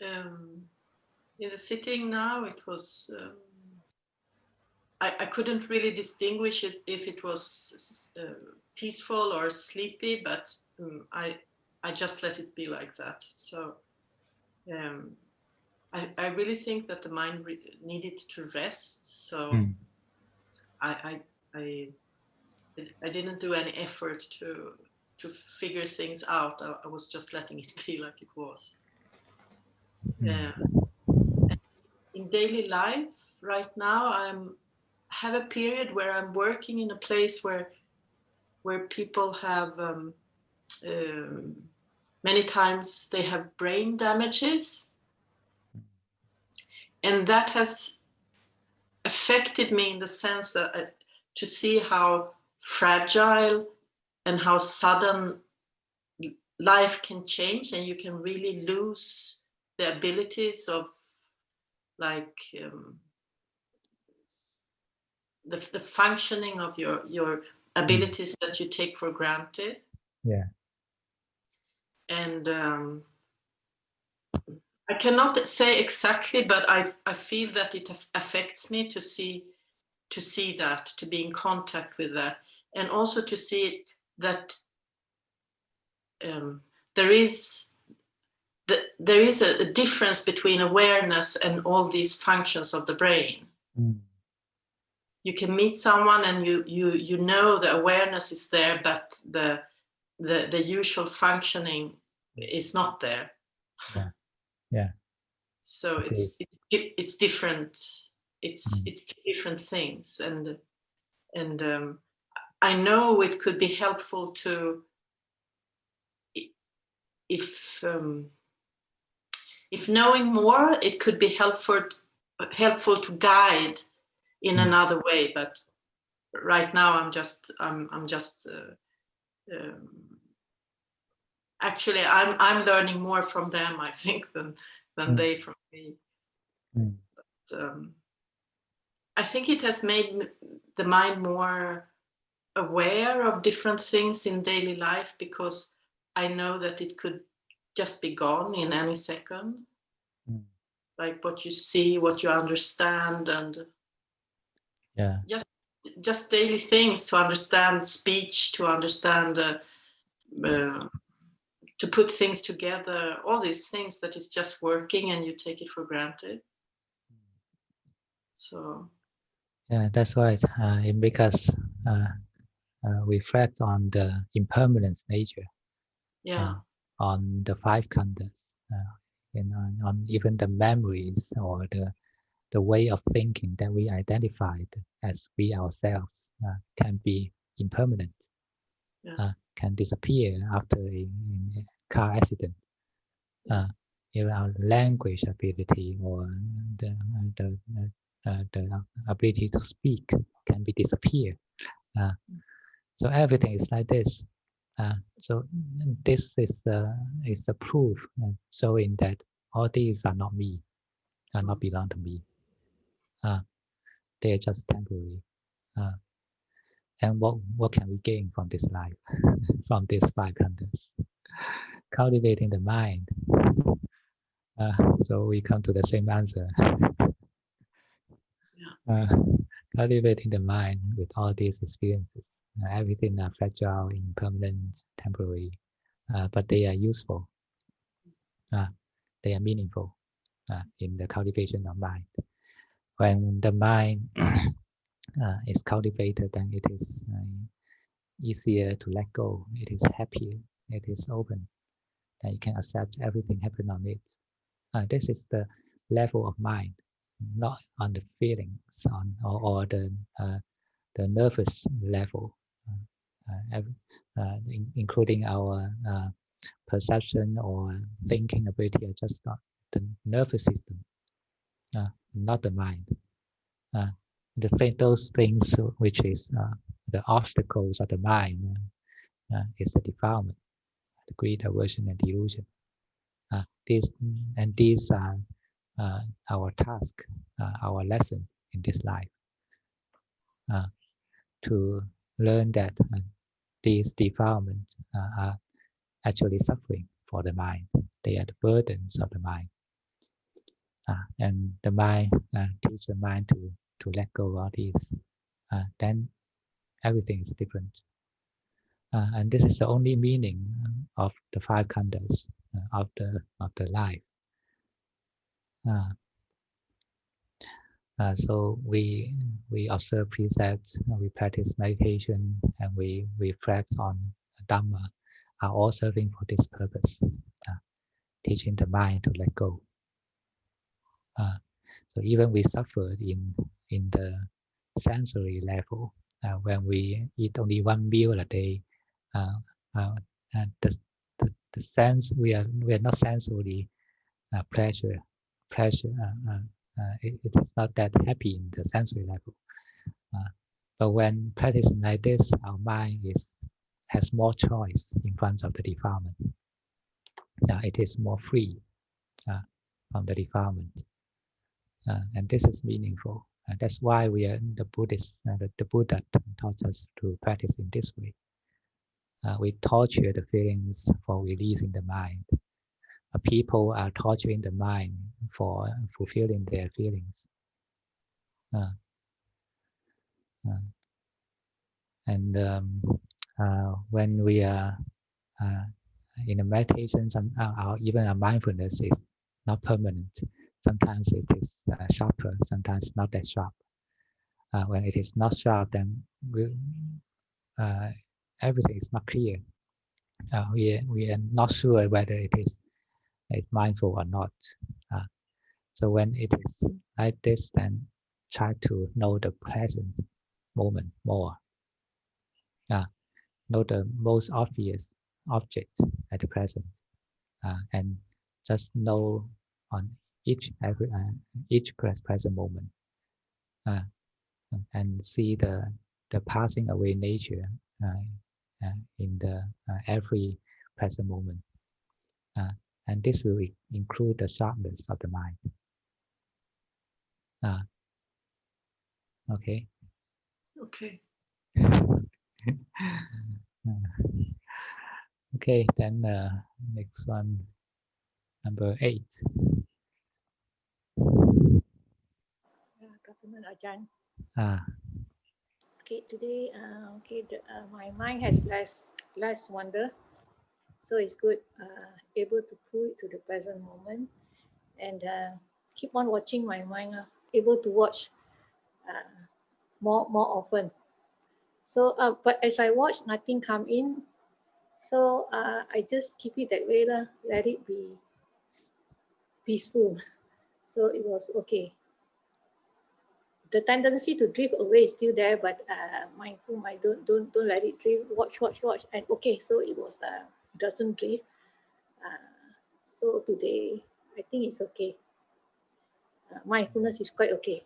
In the sitting now, it was. I couldn't really distinguish it if it was peaceful or sleepy, but I just let it be like that. So I really think that the mind needed to rest. So I didn't do any effort to figure things out. I was just letting it be like it was. In daily life, right now, I have a period where I'm working in a place where people have many times they have brain damages, and that has affected me in the sense that to see how fragile and how sudden life can change, and you can really lose the abilities of like the functioning of your abilities that you take for granted. Yeah. And I cannot say exactly, but I feel that it affects me to see that, to be in contact with that, and also to see that there is a difference between awareness and all these functions of the brain. You can meet someone and you know the awareness is there, but the usual functioning is not there. Yeah. So okay. it's different. It's different things, and I know it could be helpful to if knowing more, it could be helpful to guide in another way. But right now, I'm just actually I'm learning more from them, I think, than they from me. But, I think it has made the mind more aware of different things in daily life, because I know that it could just be gone in any second. Like what you see, what you understand, and Yeah. Just daily things to understand speech, to understand, to put things together, all these things that is just working and you take it for granted. So. Yeah, that's right. It makes us reflect on the impermanence nature. Yeah. On the five khandhas, and on even the memories or the way of thinking that we identified as we ourselves can be impermanent, can disappear after a car accident. Even our language ability or the ability to speak can be disappear. So everything is like this. So this is the proof showing that all these are not me, are not belong to me. They are just temporary. And what can we gain from this life, from these five khandhas? Cultivating the mind. So we come to the same answer. Cultivating the mind with all these experiences. Everything are fragile, impermanent, temporary, but they are useful. They are meaningful in the cultivation of mind. When the mind is cultivated, then it is easier to let go. It is happier. It is open. Then you can accept everything happen on it. This is the level of mind, not on the feelings or the nervous level, including our perception or thinking ability are just not the nervous system, not the mind. Those things which is the obstacles of the mind is the defilement, the greed, aversion, and delusion. These are our task, our lesson in this life, to learn that these defilements are actually suffering for the mind. They are the burdens of the mind. And the mind teach the mind to let go of these. Then everything is different. And this is the only meaning of the five khandhas of the life. So we observe precepts, we practice meditation, and we reflect on Dhamma, are all serving for this purpose, teaching the mind to let go. So even we suffer in the sensory level, when we eat only one meal a day, the sense we are not sensorily pleasure. It is not that happy in the sensory level. But when practicing like this, our mind has more choice in front of the defilement. It is more free from the defilement. And this is meaningful. That's why we are the Buddhists. The Buddha taught us to practice in this way. We torture the feelings for releasing the mind. People are torturing the mind for fulfilling their feelings. And when we are in a meditation, even our mindfulness is not permanent. Sometimes it is sharper, sometimes not that sharp. When it is not sharp, then everything is not clear. We are not sure whether it is mindful or not. So when it is like this, then try to know the present moment more. Know the most obvious object at the present, and just know on each present moment, and see the passing away nature in the every present moment, and this will include the sharpness of the mind. Okay. Okay. Okay, then next one, number 8. Cảm ơn Ajahn. Okay, today, my mind has less wonder, so it's good. Able to pull it to the present moment and keep on watching my mind. Able to watch more often. So, but as I watch, nothing come in. So I just keep it that way lah. Let it be peaceful. So it was okay. The tendency to drift away is still there, but mindful, I don't let it drift. Watch, and okay. So it was doesn't drift. So today, I think it's okay. Mindfulness is quite okay.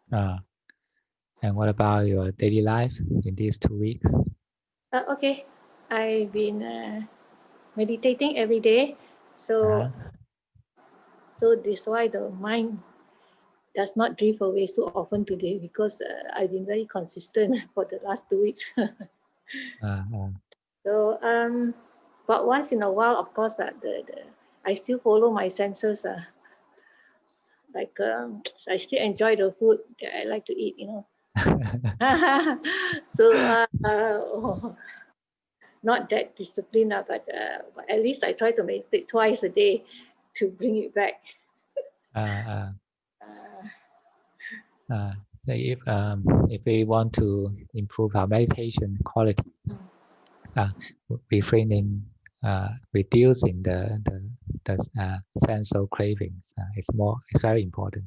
And what about your daily life in these 2 weeks? Okay, I've been meditating every day, so so that's why the mind does not drift away so often today, because I've been very consistent for the last 2 weeks. So but once in a while, of course, I still follow my senses. Like I still enjoy the food that I like to eat, you know. So not that disciplined, but at least I try to meditate twice a day to bring it back. If we want to improve our meditation quality, refraining, reducing the sensual cravings is very important.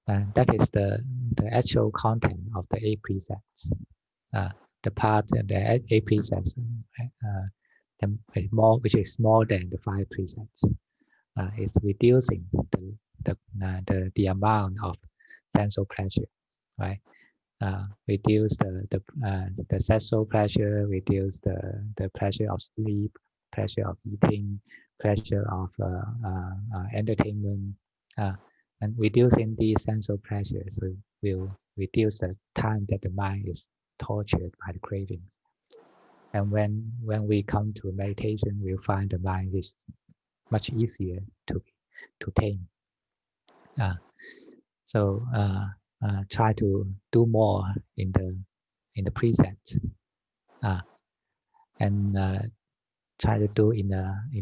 And that is the actual content of the 8 precepts. The part of the 8 precepts, which is more than the 5 precepts, is reducing the amount of sensual pleasure, right? Reduce the sexual pleasure, reduce the pleasure of sleep, pleasure of eating, pleasure of entertainment, and reducing these sensual pleasures will reduce the time that the mind is tortured by the cravings. And when we come to meditation, we'll find the mind is much easier to tame. So try to do more in the precepts, and try to do in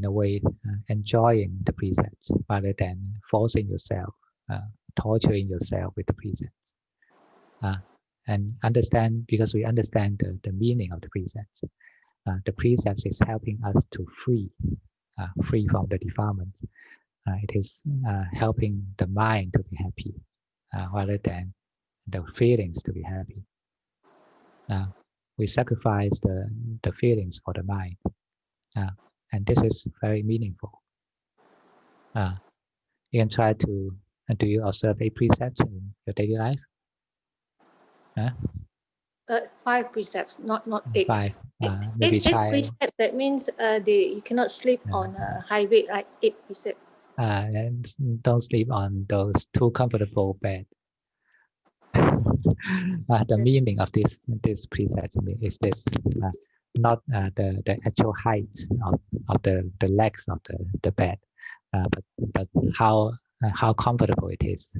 a way enjoying the precepts rather than forcing yourself, torturing yourself with the precepts. And understand, because we understand the meaning of the precepts. The precepts is helping us to free from the defilement. It is helping the mind to be happy rather than the feelings to be happy. We sacrifice the feelings for the mind, and this is very meaningful. You can try to. Do you observe 8 precepts in your daily life? 5 precepts, not 8. 5. Maybe 8 try. precepts. That means you cannot sleep on a high bed, right? 8 precepts. And don't sleep on those too comfortable bed. The meaning of this precept is this: not the actual height of the legs of the bed, but how comfortable it is.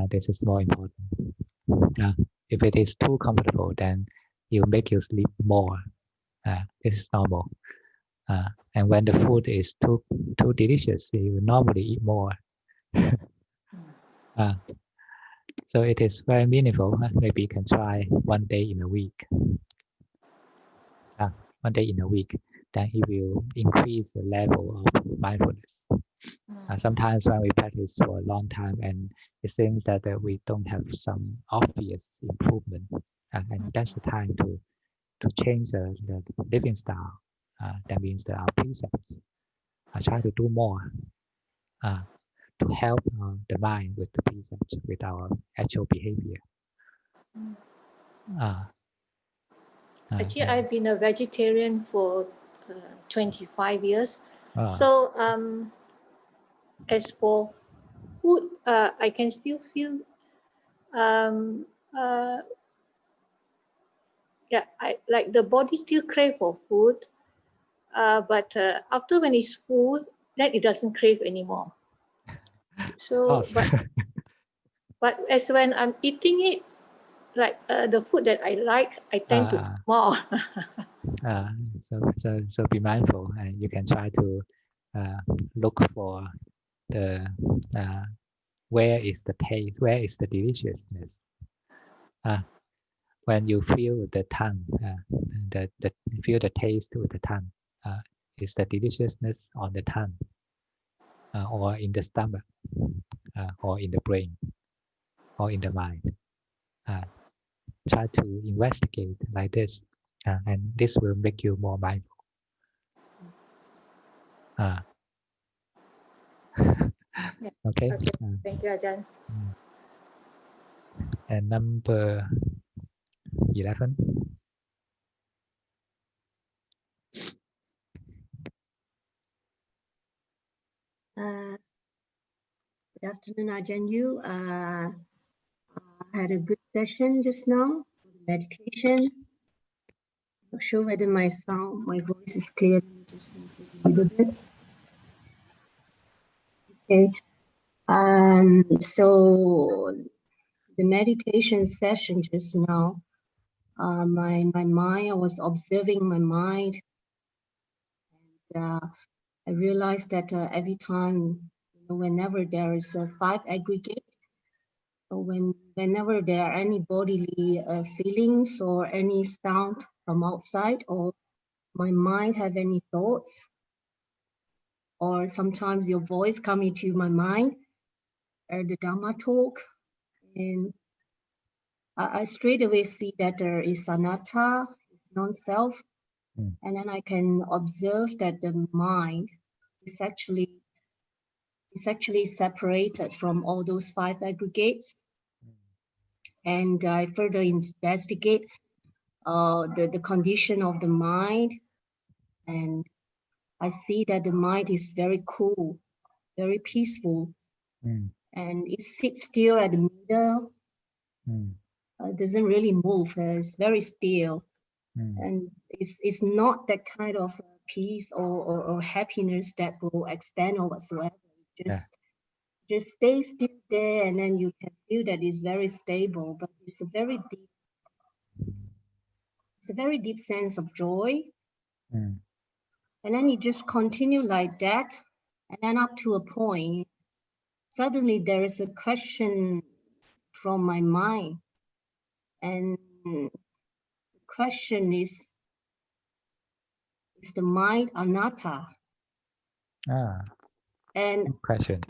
This is more important. If it is too comfortable, then it will make you sleep more. This is normal. And when the food is too delicious, you will normally eat more. So it is very meaningful. Maybe you can try one day in a week. 1 day in a week, then it will increase the level of mindfulness. Sometimes when we practice for a long time and it seems that we don't have some obvious improvement, and that's the time to change the living style. That means that our precepts try to do more to help the mind with the precepts, with our actual behavior. Actually, I've been a vegetarian for 25 years. So as for food, I can still feel I like the body still crave for food, but after when it's full, then it doesn't crave anymore. So but as when I'm eating it, like the food that I like, I tend to eat more. So be mindful, and you can try to look for the where is the taste, where is the deliciousness. When you feel the tongue, the feel the taste with the tongue, is the deliciousness on the tongue, or in the stomach, or in the brain, or in the mind. Try to investigate like this, and this will make you more mindful. Okay. Thank you, Ajahn. And number 11. Good afternoon, Ajahn Yiu. I had a good session just now, meditation. Not sure whether my voice is clear. Just a little bit. Okay. So the meditation session just now, my mind, I was observing my mind. And, I realized that every time, whenever there is 5 aggregates, or whenever there are any bodily feelings or any sound from outside, or my mind have any thoughts, or sometimes your voice come into my mind, or the Dharma talk, and I straight away see that there is anatta, non-self, and then I can observe that the mind is actually separated from all those 5 aggregates. And I further investigate the condition of the mind, and I see that the mind is very cool, very peaceful, and it sits still at the middle. Doesn't really move. It's very still, and it's not that kind of peace or happiness that will expand or whatsoever. Just stay still there, and then you can feel that it's very stable. But it's a very deep sense of joy. And then it just continue like that, and then up to a point, suddenly there is a question from my mind, and the question is the mind anatta? And question.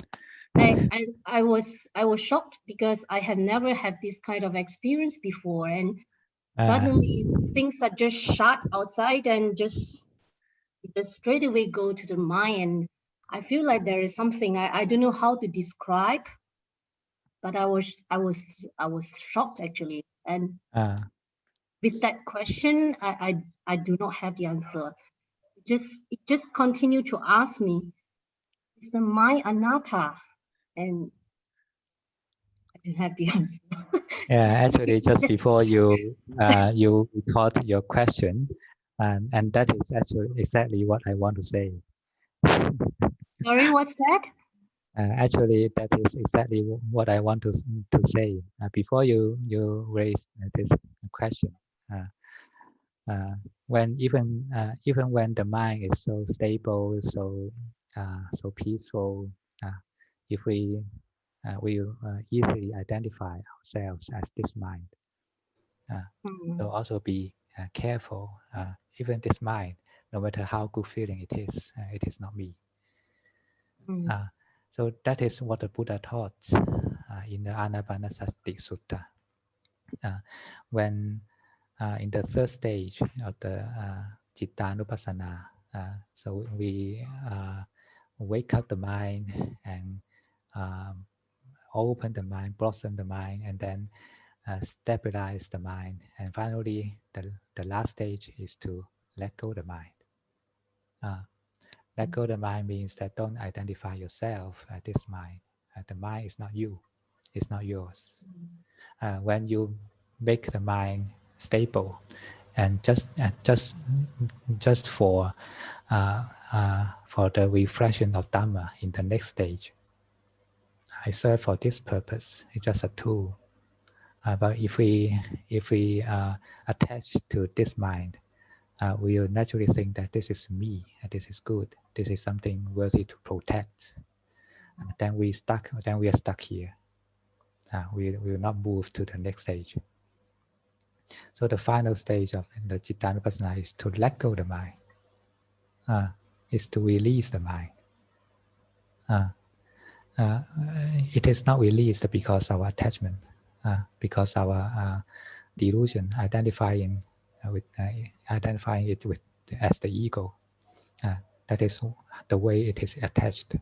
I was shocked because I have never had this kind of experience before, and suddenly things are just shut outside and just straight away go to the mind. And I feel like there is something I don't know how to describe, but I was shocked actually. And with that question, I do not have the answer. It just continued to ask me, is the mind anatta? And I don't have the answer. Actually, just before you you record your question, and that is actually exactly what I want to say. Sorry, what's that? Actually, that is exactly what I want to say. Before you raise this question, when even when the mind is so stable, so peaceful, if we will easily identify ourselves as this mind. So also be careful. Even this mind, no matter how good feeling it is not me. So that is what the Buddha taught in the Anapanasati Sutta. When in the third stage of the Cittanupassana, so we wake up the mind and open the mind, blossom the mind, and then stabilize the mind. And finally, the last stage is to let go the mind. Let go the mind means that don't identify yourself as this mind. The mind is not you. It's not yours. When you make the mind stable, and just for the reflection of Dhamma in the next stage, I serve for this purpose. It's just a tool. But if we attach to this mind, we will naturally think that this is me, this is good, this is something worthy to protect. Then we are stuck here. We will not move to the next stage. So the final stage of the Cittanupassana is to let go the mind. Is to release the mind. It is not released because of attachment, because our delusion identifying it with as the ego. That is the way it is attached.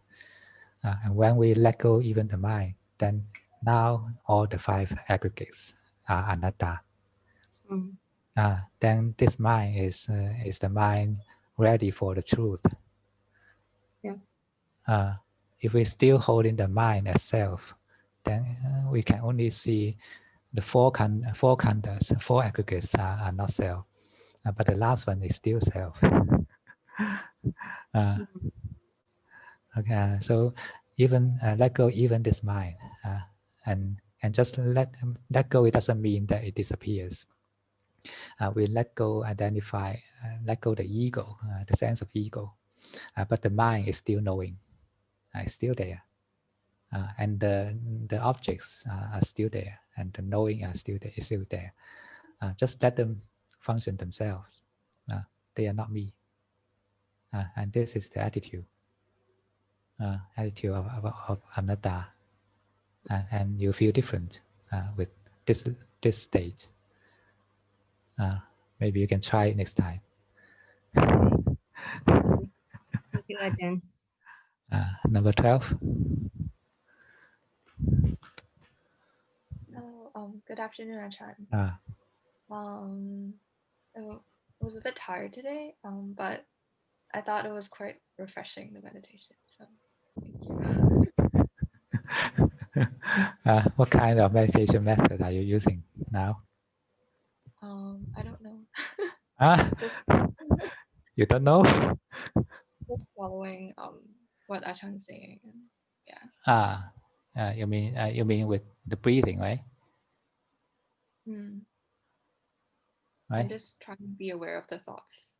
And when we let go even the mind, then now all the five aggregates are anatta. Then this mind is the mind ready for the truth. Yeah. If we still holding the mind as self, then we can only see the four khandhas, four aggregates are not self, but the last one is still self. Okay, so even let go even this mind, and just let go. It doesn't mean that it disappears. We let go, identify, let go the ego, the sense of ego, but the mind is still knowing, it's still there, and the objects are still there, and the knowing is still there. Just let them function themselves. They are not me, and this is the attitude of anatta, and you feel different with this state. Maybe you can try it next time. Thank you, Ajahn. Number 12. Good afternoon, Ajahn. Ah. I was a bit tired today, but I thought it was quite refreshing, the meditation. So thank you. What kind of meditation method are you using now? I don't know. Just You don't know? just following what Ajahn saying. Yeah. You mean with the breathing, right? Right? I'm just trying to be aware of the thoughts.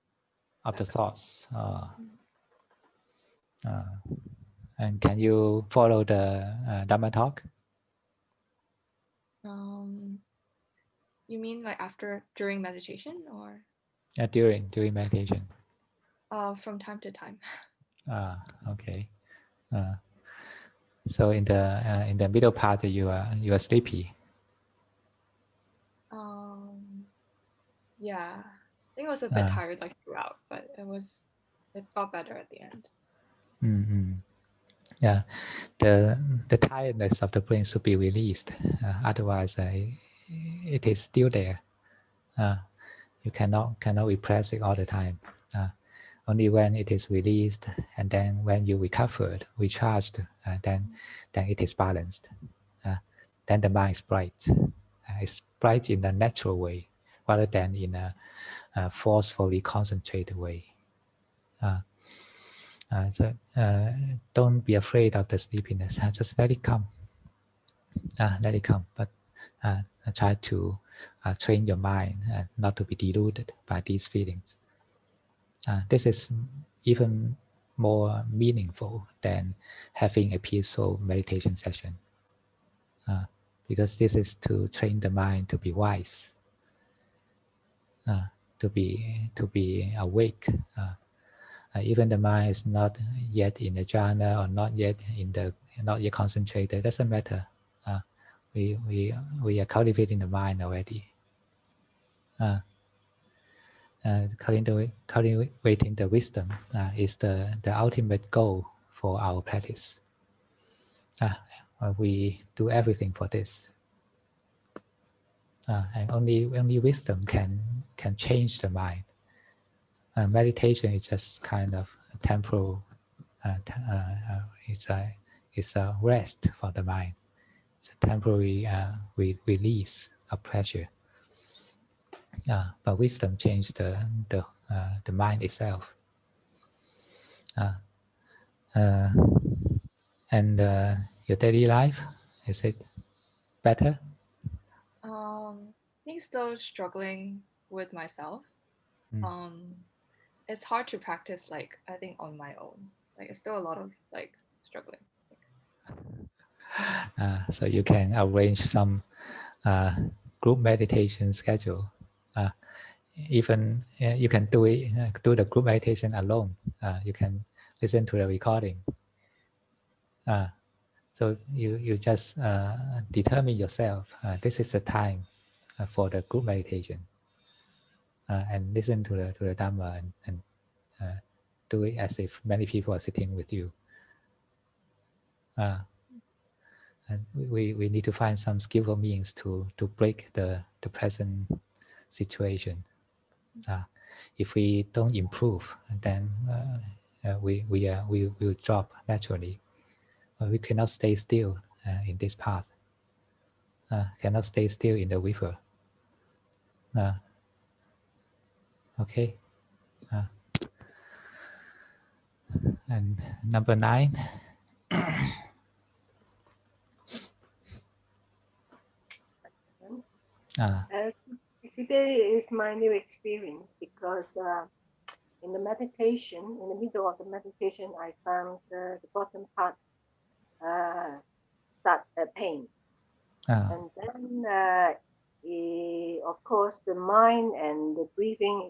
Of the thoughts. And can you follow the Dhamma talk? You mean like during meditation or? During meditation. From time to time. Okay. So in the middle part, you are sleepy. Yeah, I think I was a bit tired like throughout, but it got better at the end. Yeah, the tiredness of the brain should be released. Otherwise, it is still there. You cannot repress it all the time. Only when it is released, and then when you recovered, recharged, then it is balanced. Then the mind is bright. It's bright in a natural way, rather than in a forcefully concentrated way. So don't be afraid of the sleepiness. Just let it come. Let it come. But try to train your mind not to be deluded by these feelings. This is even more meaningful than having a peaceful meditation session, because this is to train the mind to be wise, to be awake. Even the mind is not yet in the jhana or not yet concentrated. Doesn't matter. We are cultivating the mind already. Cultivating the wisdom is the ultimate goal for our practice. We do everything for this, and only wisdom can change the mind. Meditation is just kind of temporal. It's a rest for the mind. It's a temporary release of pressure. But wisdom changes the mind itself. And your daily life, is it better? think still struggling with myself. Mm. It's hard to practice, like, I think on my own. Like, it's still a lot of like struggling. So you can arrange some group meditation schedule. Even you can do it, do the group meditation alone. You can listen to the recording. So you just determine yourself. This is the time for the group meditation, and listen to the Dhamma and do it as if many people are sitting with you. And we need to find some skillful means to break the present situation. If we don't improve, then we will drop naturally. We cannot stay still in this path. Cannot stay still in the river. Okay. And number 9. Today is my new experience because in the meditation, in the middle of the meditation, I found the bottom part start pain. And then, of course, the mind and the breathing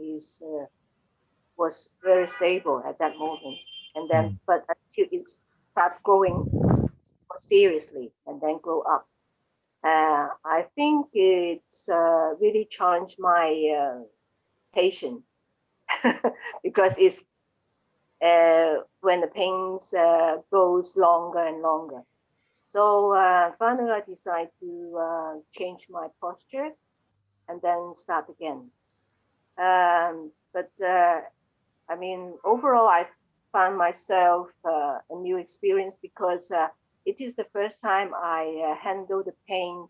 was very stable at that moment. And then, but until it start growing more seriously and then grow up. I think it's really challenged my patience because it's when the pains goes longer and longer. So finally, I decided to change my posture and then start again. But I mean, overall, I found myself a new experience because it is the first time I handle the pain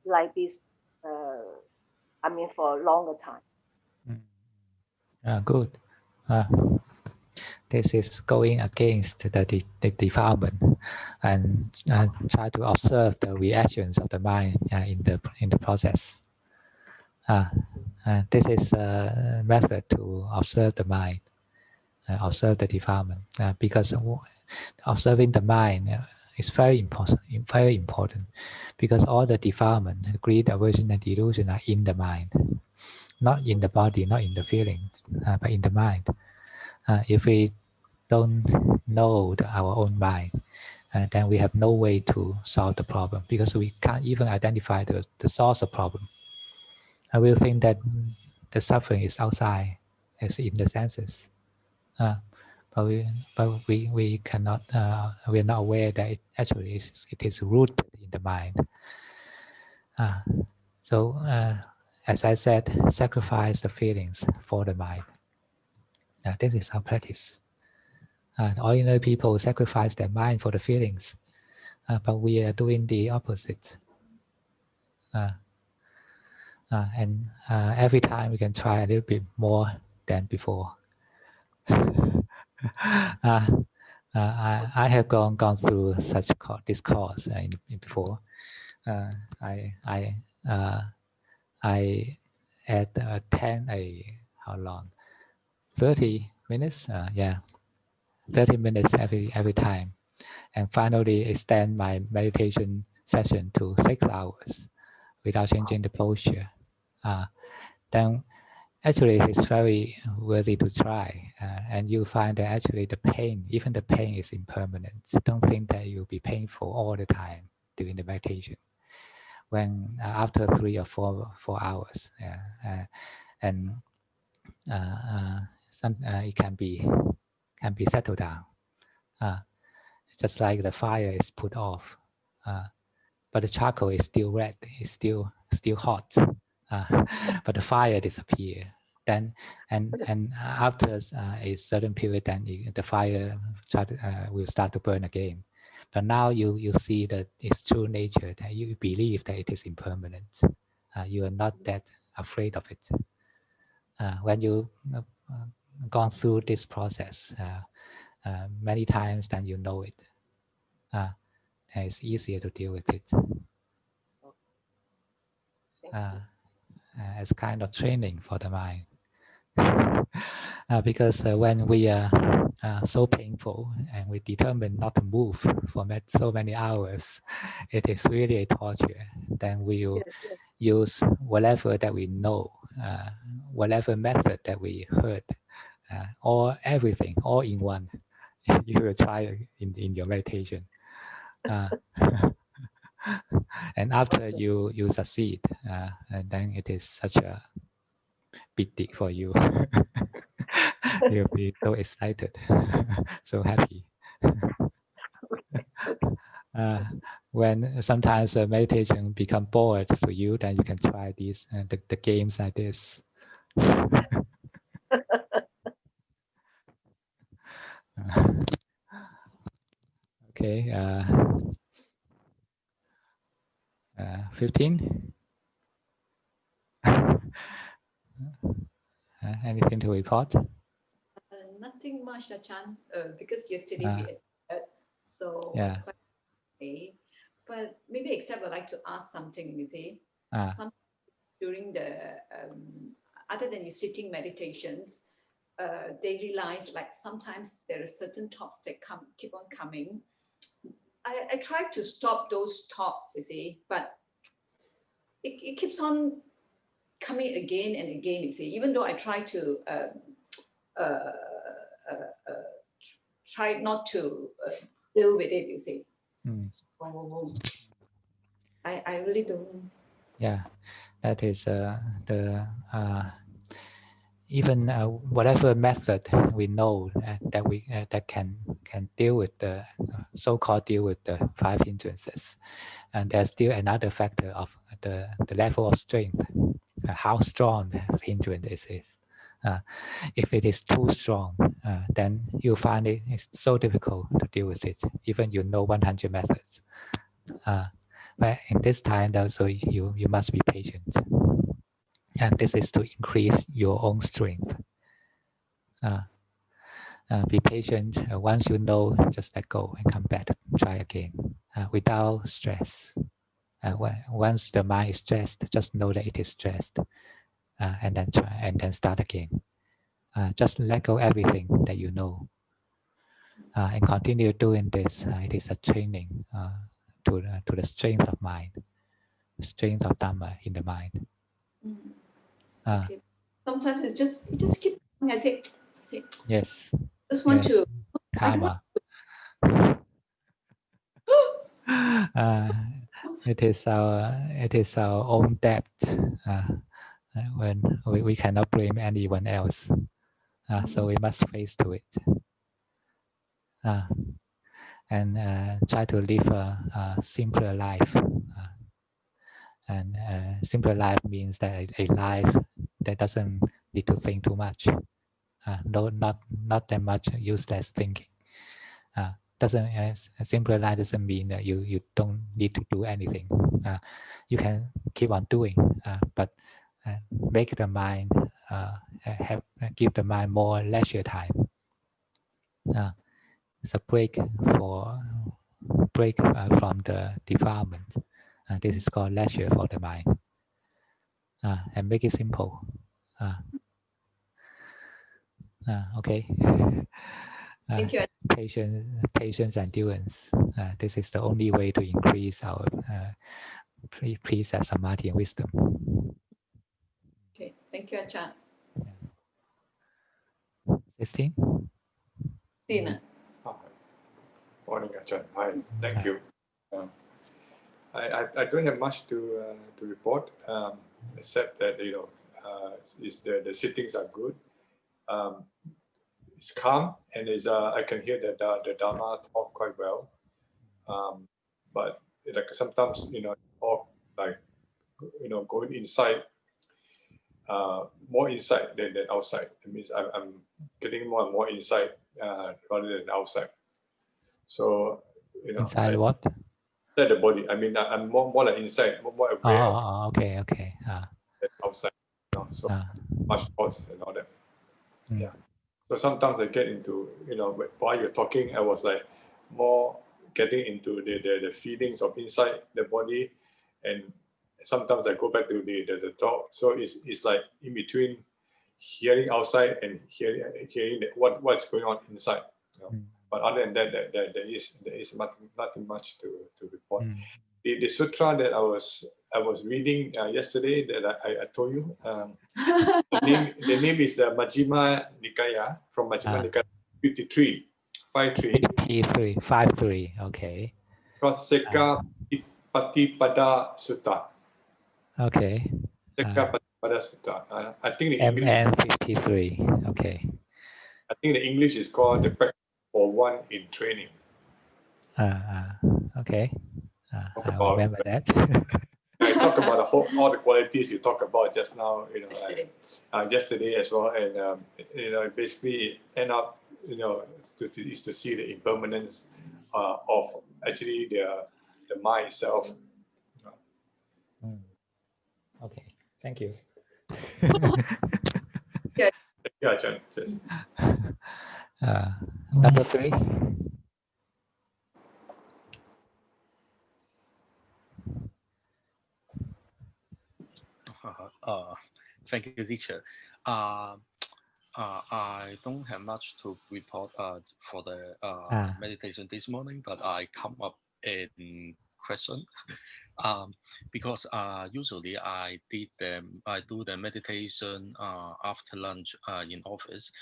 like this. I mean, for a longer time. Good. This is going against the defilement, and try to observe the reactions of the mind in the process. This is a method to observe the mind, observe the defilement, because observing the mind is very important. Very important, because all the defilement, greed, aversion, and delusion are in the mind, not in the body, not in the feelings, but in the mind. If we don't know our own mind, then we have no way to solve the problem, because we can't even identify the source of problem. I will think that the suffering is outside, is in the senses, but we cannot. We are not aware that it is rooted in the mind. So as I said, sacrifice the feelings for the mind. This is our practice. Ordinary people sacrifice their mind for the feelings, but we are doing the opposite. And every time we can try a little bit more than before. I have gone through this course before. I attend how long? 30 minutes. 30 minutes every time, and finally extend my meditation session to 6 hours without changing the posture. Then actually it's very worthy to try, and you find that actually the pain, even the pain, is impermanent. So don't think that you'll be painful all the time during the meditation. When after 3 or 4 hours, and it can be settled down. Just like the fire is put off, but the charcoal is still red, it's still hot, but the fire disappears. Then and after a certain period, then the fire will start to burn again. But now you see that its true nature, that you believe that it is impermanent. You are not that afraid of it. When you gone through this process many times, then you know it. And it's easier to deal with it. as kind of training for the mind. Because when we are so painful and we determine not to move for so many hours, it is really a torture. Then we will use whatever that we know, whatever method that we heard, or everything, all in one. You will try in your meditation. And after you succeed, and then it is such a big deal for you. You'll be so excited, so happy. When sometimes meditation become bored for you, then you can try these the games like this. Okay, 15. Anything to report? Nothing much, Ajahn, because yesterday we attended, so Yeah. it's quite okay. But maybe except I'd like to ask something, you see. Some during the other than your sitting meditations, daily life, like sometimes there are certain thoughts that keep on coming. I try to stop those thoughts, you see, but it keeps on coming again and again, you see, even though I try to try not to deal with it, you see. So I really don't. Yeah, that is the even whatever method we know that we that can deal with the so-called deal with the 5 hindrances, and there's still another factor of the level of strength, how strong the hindrance is. If it is too strong, then you find it's so difficult to deal with it, even you know 100 methods. But in this time, also you must be patient, and this is to increase your own strength. Be patient. Once you know, just let go and come back. Try again without stress. Once the mind is stressed, just know that it is stressed, and then try and then start again. Just let go everything that you know, and continue doing this. It is a training to the strength of mind, strength of Dhamma in the mind. Okay. Sometimes it just keeps coming. I say, yes. Just want to karma. It is our own debt. When we cannot blame anyone else, so we must face to it, and try to live a simpler life. And simpler life means that a life that doesn't need to think too much. No, not that much useless thinking. Doesn't a simpler life doesn't mean that you don't need to do anything. You can keep on doing, but make the mind give the mind more leisure time. It's a break from the defilement. This is called leisure for the mind. And make it simple. Okay. Thank you. Patience and endurance. This is the only way to increase our peace, samadhi, and wisdom. Okay, thank you, Ajahn. 16. Tina. Morning, Ajahn. Hi, thank you. I don't have much to report, except that the sittings are good. It's calm, and I can hear the Dharma talk quite well. But like sometimes talk like going inside, more inside than outside. It means I'm getting more and more inside rather than outside. So inside what? Inside the body. I mean, I'm more like inside, more aware of okay. than outside. So much thoughts and all that. Yeah. So sometimes I get into while you're talking, I was like more getting into the feelings of inside the body, and sometimes I go back to the talk. So it's like in between hearing outside and hearing what's going on inside. You know? But other than that, there is nothing much to report. The sutra that I was reading yesterday that I told you, the name is Majjhima Nikaya, from Majjhima Nikaya 53, 53. 53, okay. Seka Patipada Sutta. Okay. Seka Patipada Sutta. I think the English. MN 53, okay. I think the English is called the practice for one in training. Okay. I remember that. I talk about all the qualities you talked about just now, you know, yesterday as well, and you know, basically end up, you know, is to see the impermanence of actually the mind itself. Okay, thank you. Yeah, Ajahn. Number 3. Thank you, teacher. I don't have much to report for the meditation this morning, but I come up in question because usually I do the meditation after lunch in office,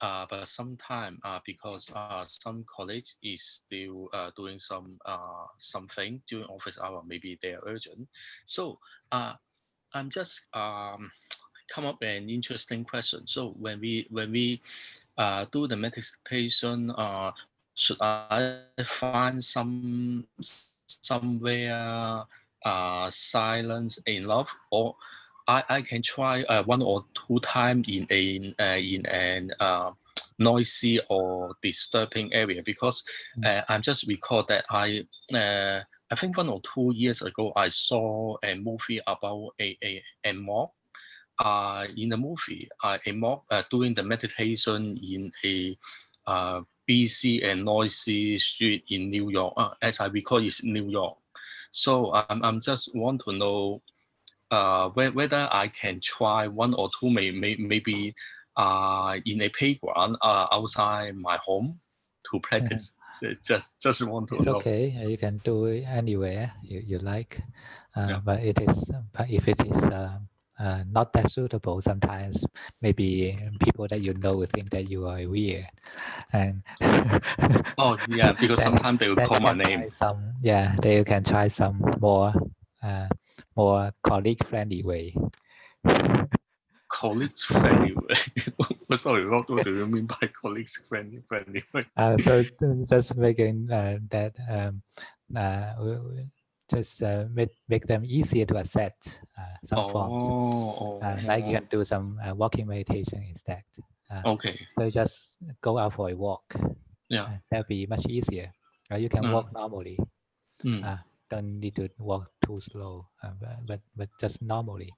but sometimes because some college is still doing something during office hour, maybe they are urgent, so I'm just come up an interesting question. So when we do the meditation, should I find somewhere silence enough, or I can try 1 or 2 times in an noisy or disturbing area, because I'm just recall that I think 1 or 2 years ago I saw a movie about a monk. In the movie, a monk doing the meditation in a busy and noisy street in New York. As I recall, it's New York. So I'm just want to know whether I can try 1 or 2, maybe in a playground outside my home to practice. Just want to know. Okay, you can do it anywhere you like, but if it is not that suitable, sometimes maybe people that you know will think that you are weird, and oh yeah, because sometimes they will call my name. They can try some more colleague friendly way. Colleagues friendly way. Sorry, what do you mean by colleagues friendly way? So just making that just make them easier to accept some forms. Like you can do some walking meditation instead. Okay. So just go out for a walk. Yeah. That'll be much easier. You can walk normally. Don't need to walk too slow, but just normally.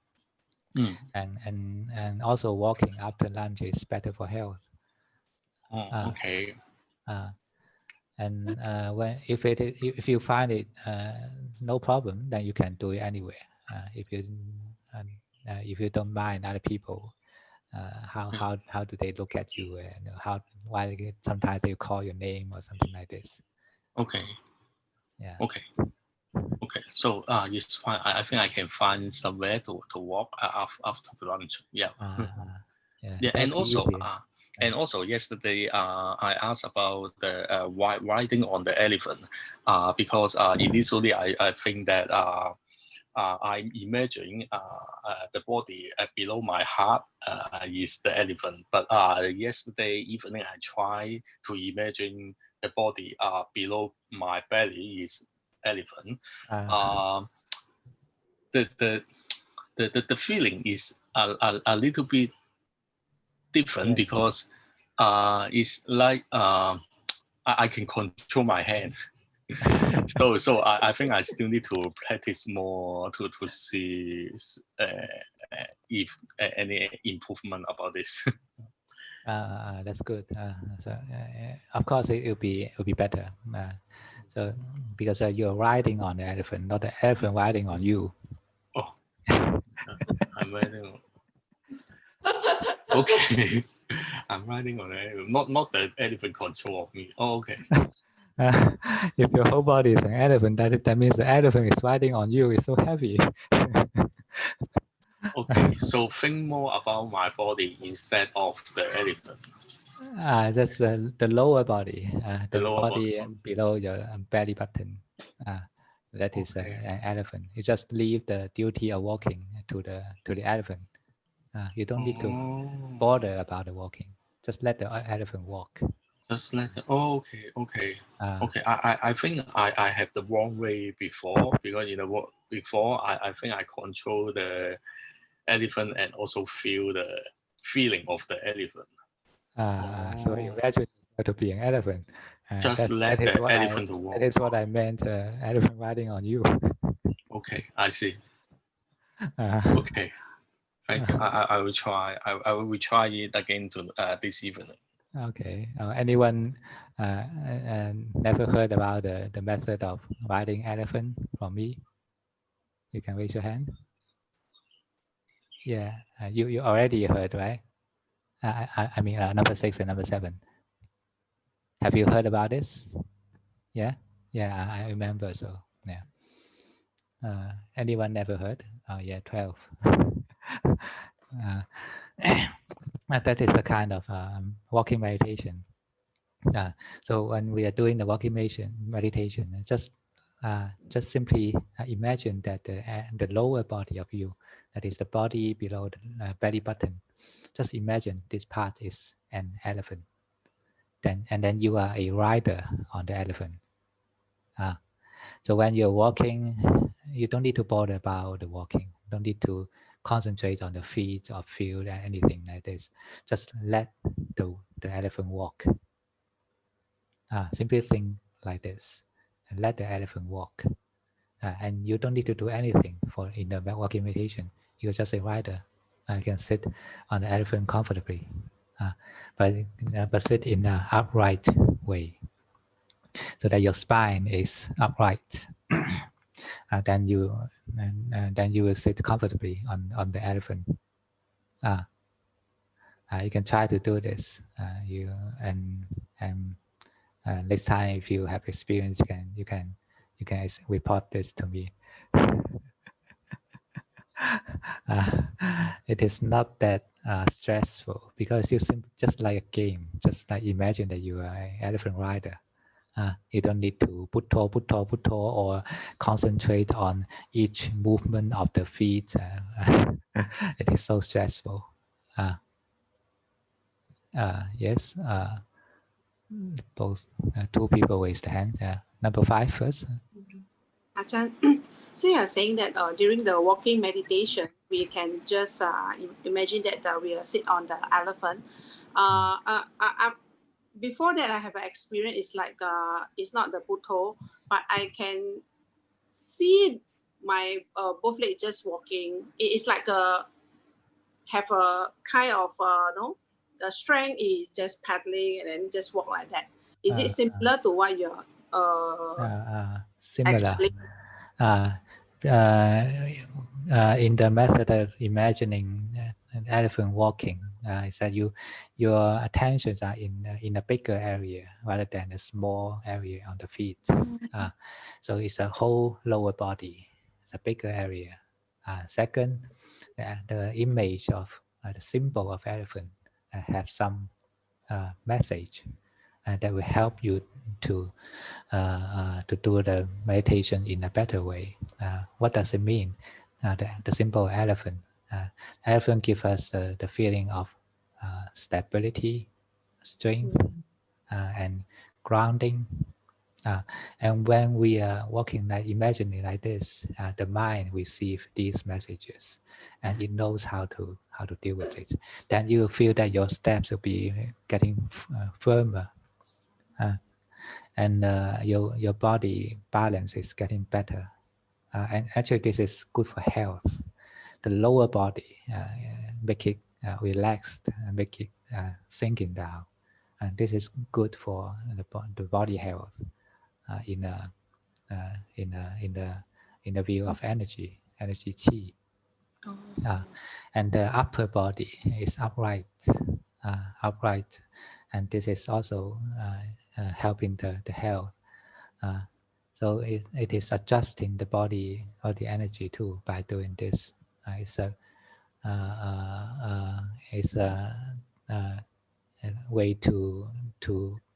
And also walking after lunch is better for health. Okay. And if you find it no problem, then you can do it anywhere. If you don't mind other people, how do they look at you, and why sometimes they call your name or something like this. Okay. Yeah. Okay. Okay. So it's fine. I think I can find somewhere to walk after the lunch. Yeah. Yeah. And also yesterday I asked about the riding on the elephant because initially I think that I'm imagining the body below my heart is the elephant, but yesterday evening I tried to imagine the body below my belly is elephant. The feeling is a little bit different because it's like I can control my hand. so I think I still need to practice more to see if any improvement about this. That's good. So of course it will be better. So because you're riding on the elephant, not the elephant riding on you. Oh. I'm writing on. Okay. I'm riding on an elephant. Not the elephant control of me. Oh, okay. If your whole body is an elephant, that means the elephant is riding on you. It's so heavy. Okay, so think more about my body instead of the elephant. That's the lower body, The the lower body body. below your belly button. That is Okay. an elephant. You just leave the duty of walking to the elephant. You don't need to bother about the walking. Just let the elephant walk. Just let the, oh, okay. Okay. I think I have the wrong way before, because before I think I control the elephant and also feel the feeling of the elephant. So imagine to be an elephant. Just let the elephant walk. That is what I meant. Elephant riding on you. Okay, I see. Okay, thank you. I will try. I will try it again this evening. Okay. Anyone never heard about the method of riding elephant from me? You can raise your hand. Yeah, you already heard, right? I mean, number 6 and number 7. Have you heard about this? Yeah, I remember. So yeah. Anyone never heard? Oh yeah, 12. That is a kind of walking meditation. So when we are doing the walking meditation, just simply imagine that the lower body of you, that is the body below the belly button, just imagine this part is an elephant. Then you are a rider on the elephant. So when you're walking, you don't need to bother about the walking. Don't need to concentrate on the feet or feel anything like this. Just let the elephant walk. Simply think like this, and let the elephant walk. And you don't need to do anything in the walking meditation. You're just a rider. You can sit on the elephant comfortably, but sit in an upright way, so that your spine is upright. Then you will sit comfortably on the elephant. You can try to do this. Next time, if you have experience, you can report this to me. It is not that stressful, because you just like a game. Just like imagine that you are an elephant rider. You don't need to putto, or concentrate on each movement of the feet. It is so stressful. Yes. Both two people raised their hand. Number 5 first. Ajahn, so you are saying that during the walking meditation, we can just imagine that we are sit on the elephant. Before that, I have an experience. It's like it's not the Buddha, but I can see my both legs just walking. It's like have a kind of no, the strength is just paddling and then just walk like that. Is it similar to what you're similar? explaining? In the method of imagining an elephant walking, is that your attentions are in a bigger area rather than a small area on the feet. So it's a whole lower body. It's a bigger area. Second, the image of the symbol of elephant have some message that will help you to do the meditation in a better way. What does it mean? The simple elephant. Elephant gives us the feeling of stability, strength, and grounding. And when we are walking, like imagining like this, the mind receives these messages, and it knows how to deal with it. Then you feel that your steps will be getting firmer. And your body balance is getting better. And actually, this is good for health. The lower body make it relaxed, make it sinking down, and this is good for the body health in the view of energy qi. And the upper body is upright, and this is also helping the health. So it is adjusting the body or the energy too by doing this. It's a way to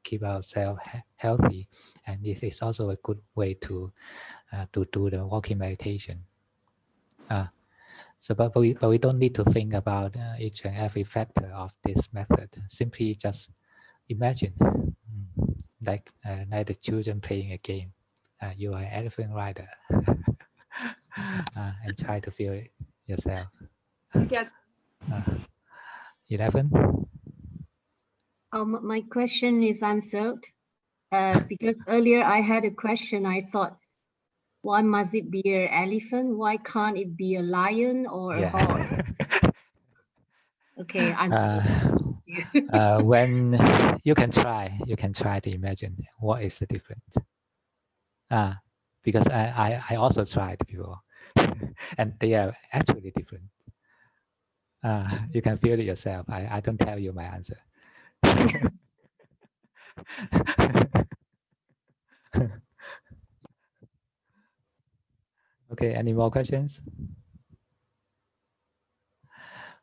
keep ourselves healthy, and it is also a good way to do the walking meditation. So, but we don't need to think about each and every factor of this method. Simply just imagine, like the children playing a game. You are an elephant rider, and try to feel it yourself. 11. My question is answered because earlier I had a question. I thought, why must it be an elephant? Why can't it be a lion or a horse? Okay, answered. When you can try to imagine what is the difference. Because I also tried before, and they are actually different. You can feel it yourself. I don't tell you my answer. Okay, any more questions?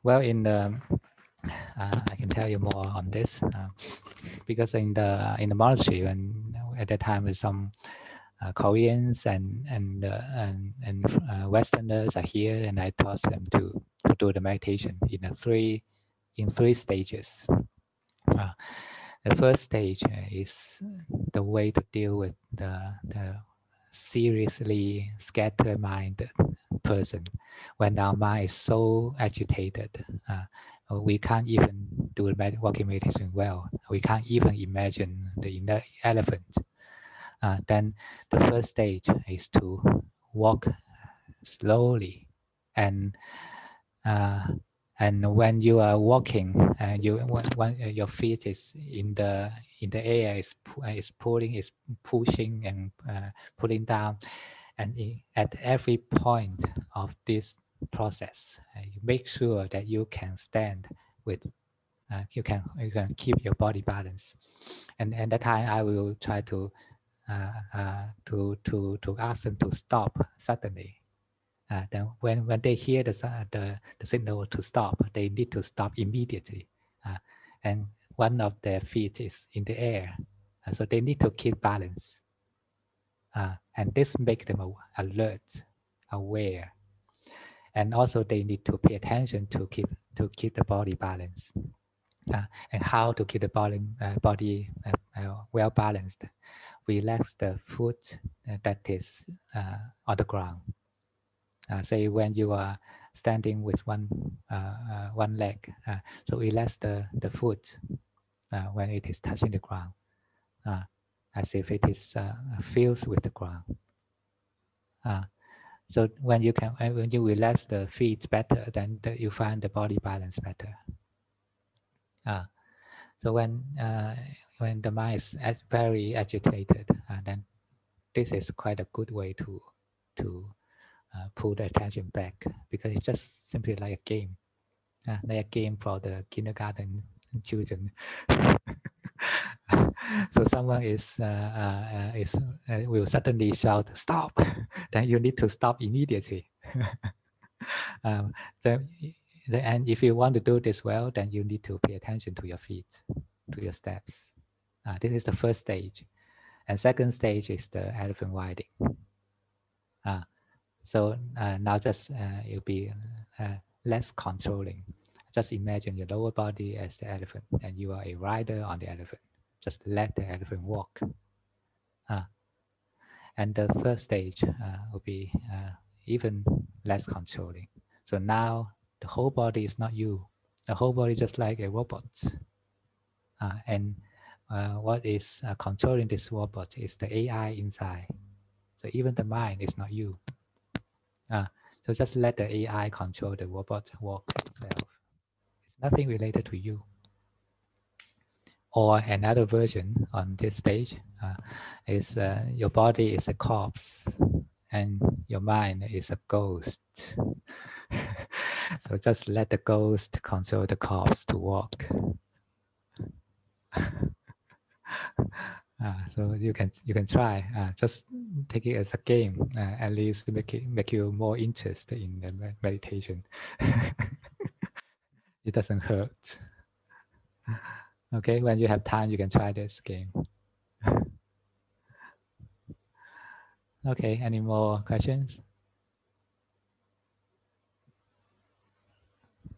Well, I can tell you more on this because in the monastery, when at that time with some Koreans and Westerners are here, and I taught them to do the meditation in three stages. The first stage is the way to deal with the seriously scattered minded person. When our mind is so agitated, we can't even do walking meditation well. We can't even imagine the inner elephant. Then the first stage is to walk slowly, and when you are walking, when your feet is in the air, is pulling, is pushing and pulling down, and at every point of this process, you make sure that you can stand with. You can keep your body balance, and at that time I will try to ask them to stop suddenly. Then when they hear the signal to stop, they need to stop immediately. And one of their feet is in the air, so they need to keep balance. And this makes them alert, aware, and also they need to pay attention to keep the body balance. And how to keep the body well balanced? Relax the foot that is on the ground. Say when you are standing with one leg, so relax the foot when it is touching the ground, as if it is fused with the ground. So when you relax the feet better, then you find the body balance better. So when the mind is very agitated, then this is quite a good way to pull the attention back, because it's just simply like a game, like a game for the kindergarten children. So someone will suddenly shout stop, then you need to stop immediately. And if you want to do this well, then you need to pay attention to your feet, to your steps. This is the first stage. And second stage is the elephant riding. So now just you'll be less controlling. Just imagine your lower body as the elephant, and you are a rider on the elephant. Just let the elephant walk. And the third stage will be even less controlling. So now the whole body is not you. The whole body is just like a robot. And what is controlling this robot is the AI inside. So even the mind is not you. So just let the AI control the robot walk itself. It's nothing related to you. Or another version on this stage is your body is a corpse, and your mind is a ghost. So just let the ghost control the corpse to walk. So you can try. Just take it as a game. At least make you more interested in the meditation. It doesn't hurt. Okay, when you have time, you can try this game. Okay, any more questions?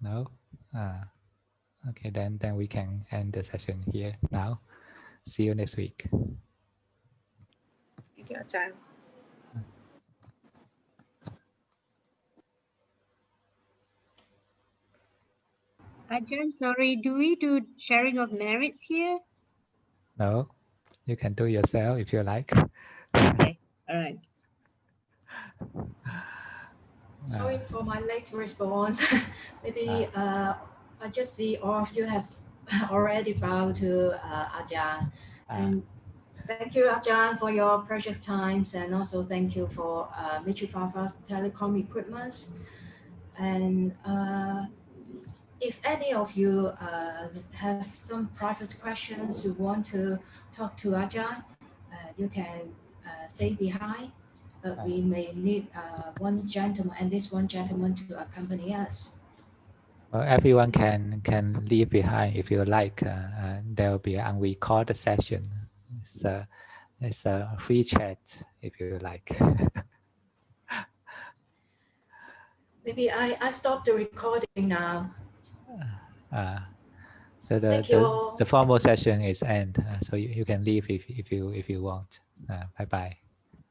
No? Okay, then we can end the session here now. See you next week. Thank you, Ajahn. Ajahn, sorry, do we do sharing of merits here? No, you can do yourself if you like. Okay, all right. Sorry for my late response. Maybe I just see all of you have already bowed to Ajahn. And thank you, Ajahn, for your precious times, and also thank you for Michifafa's telecom equipment. And if any of you have some private questions you want to talk to Ajahn, you can stay behind. But we may need one gentleman, and this one gentleman to accompany us. Well, everyone can leave behind if you like. There will be an unrecorded session. It's a free chat if you like. Maybe I stop the recording now. So the formal session is end. So you can leave if you want. Bye bye.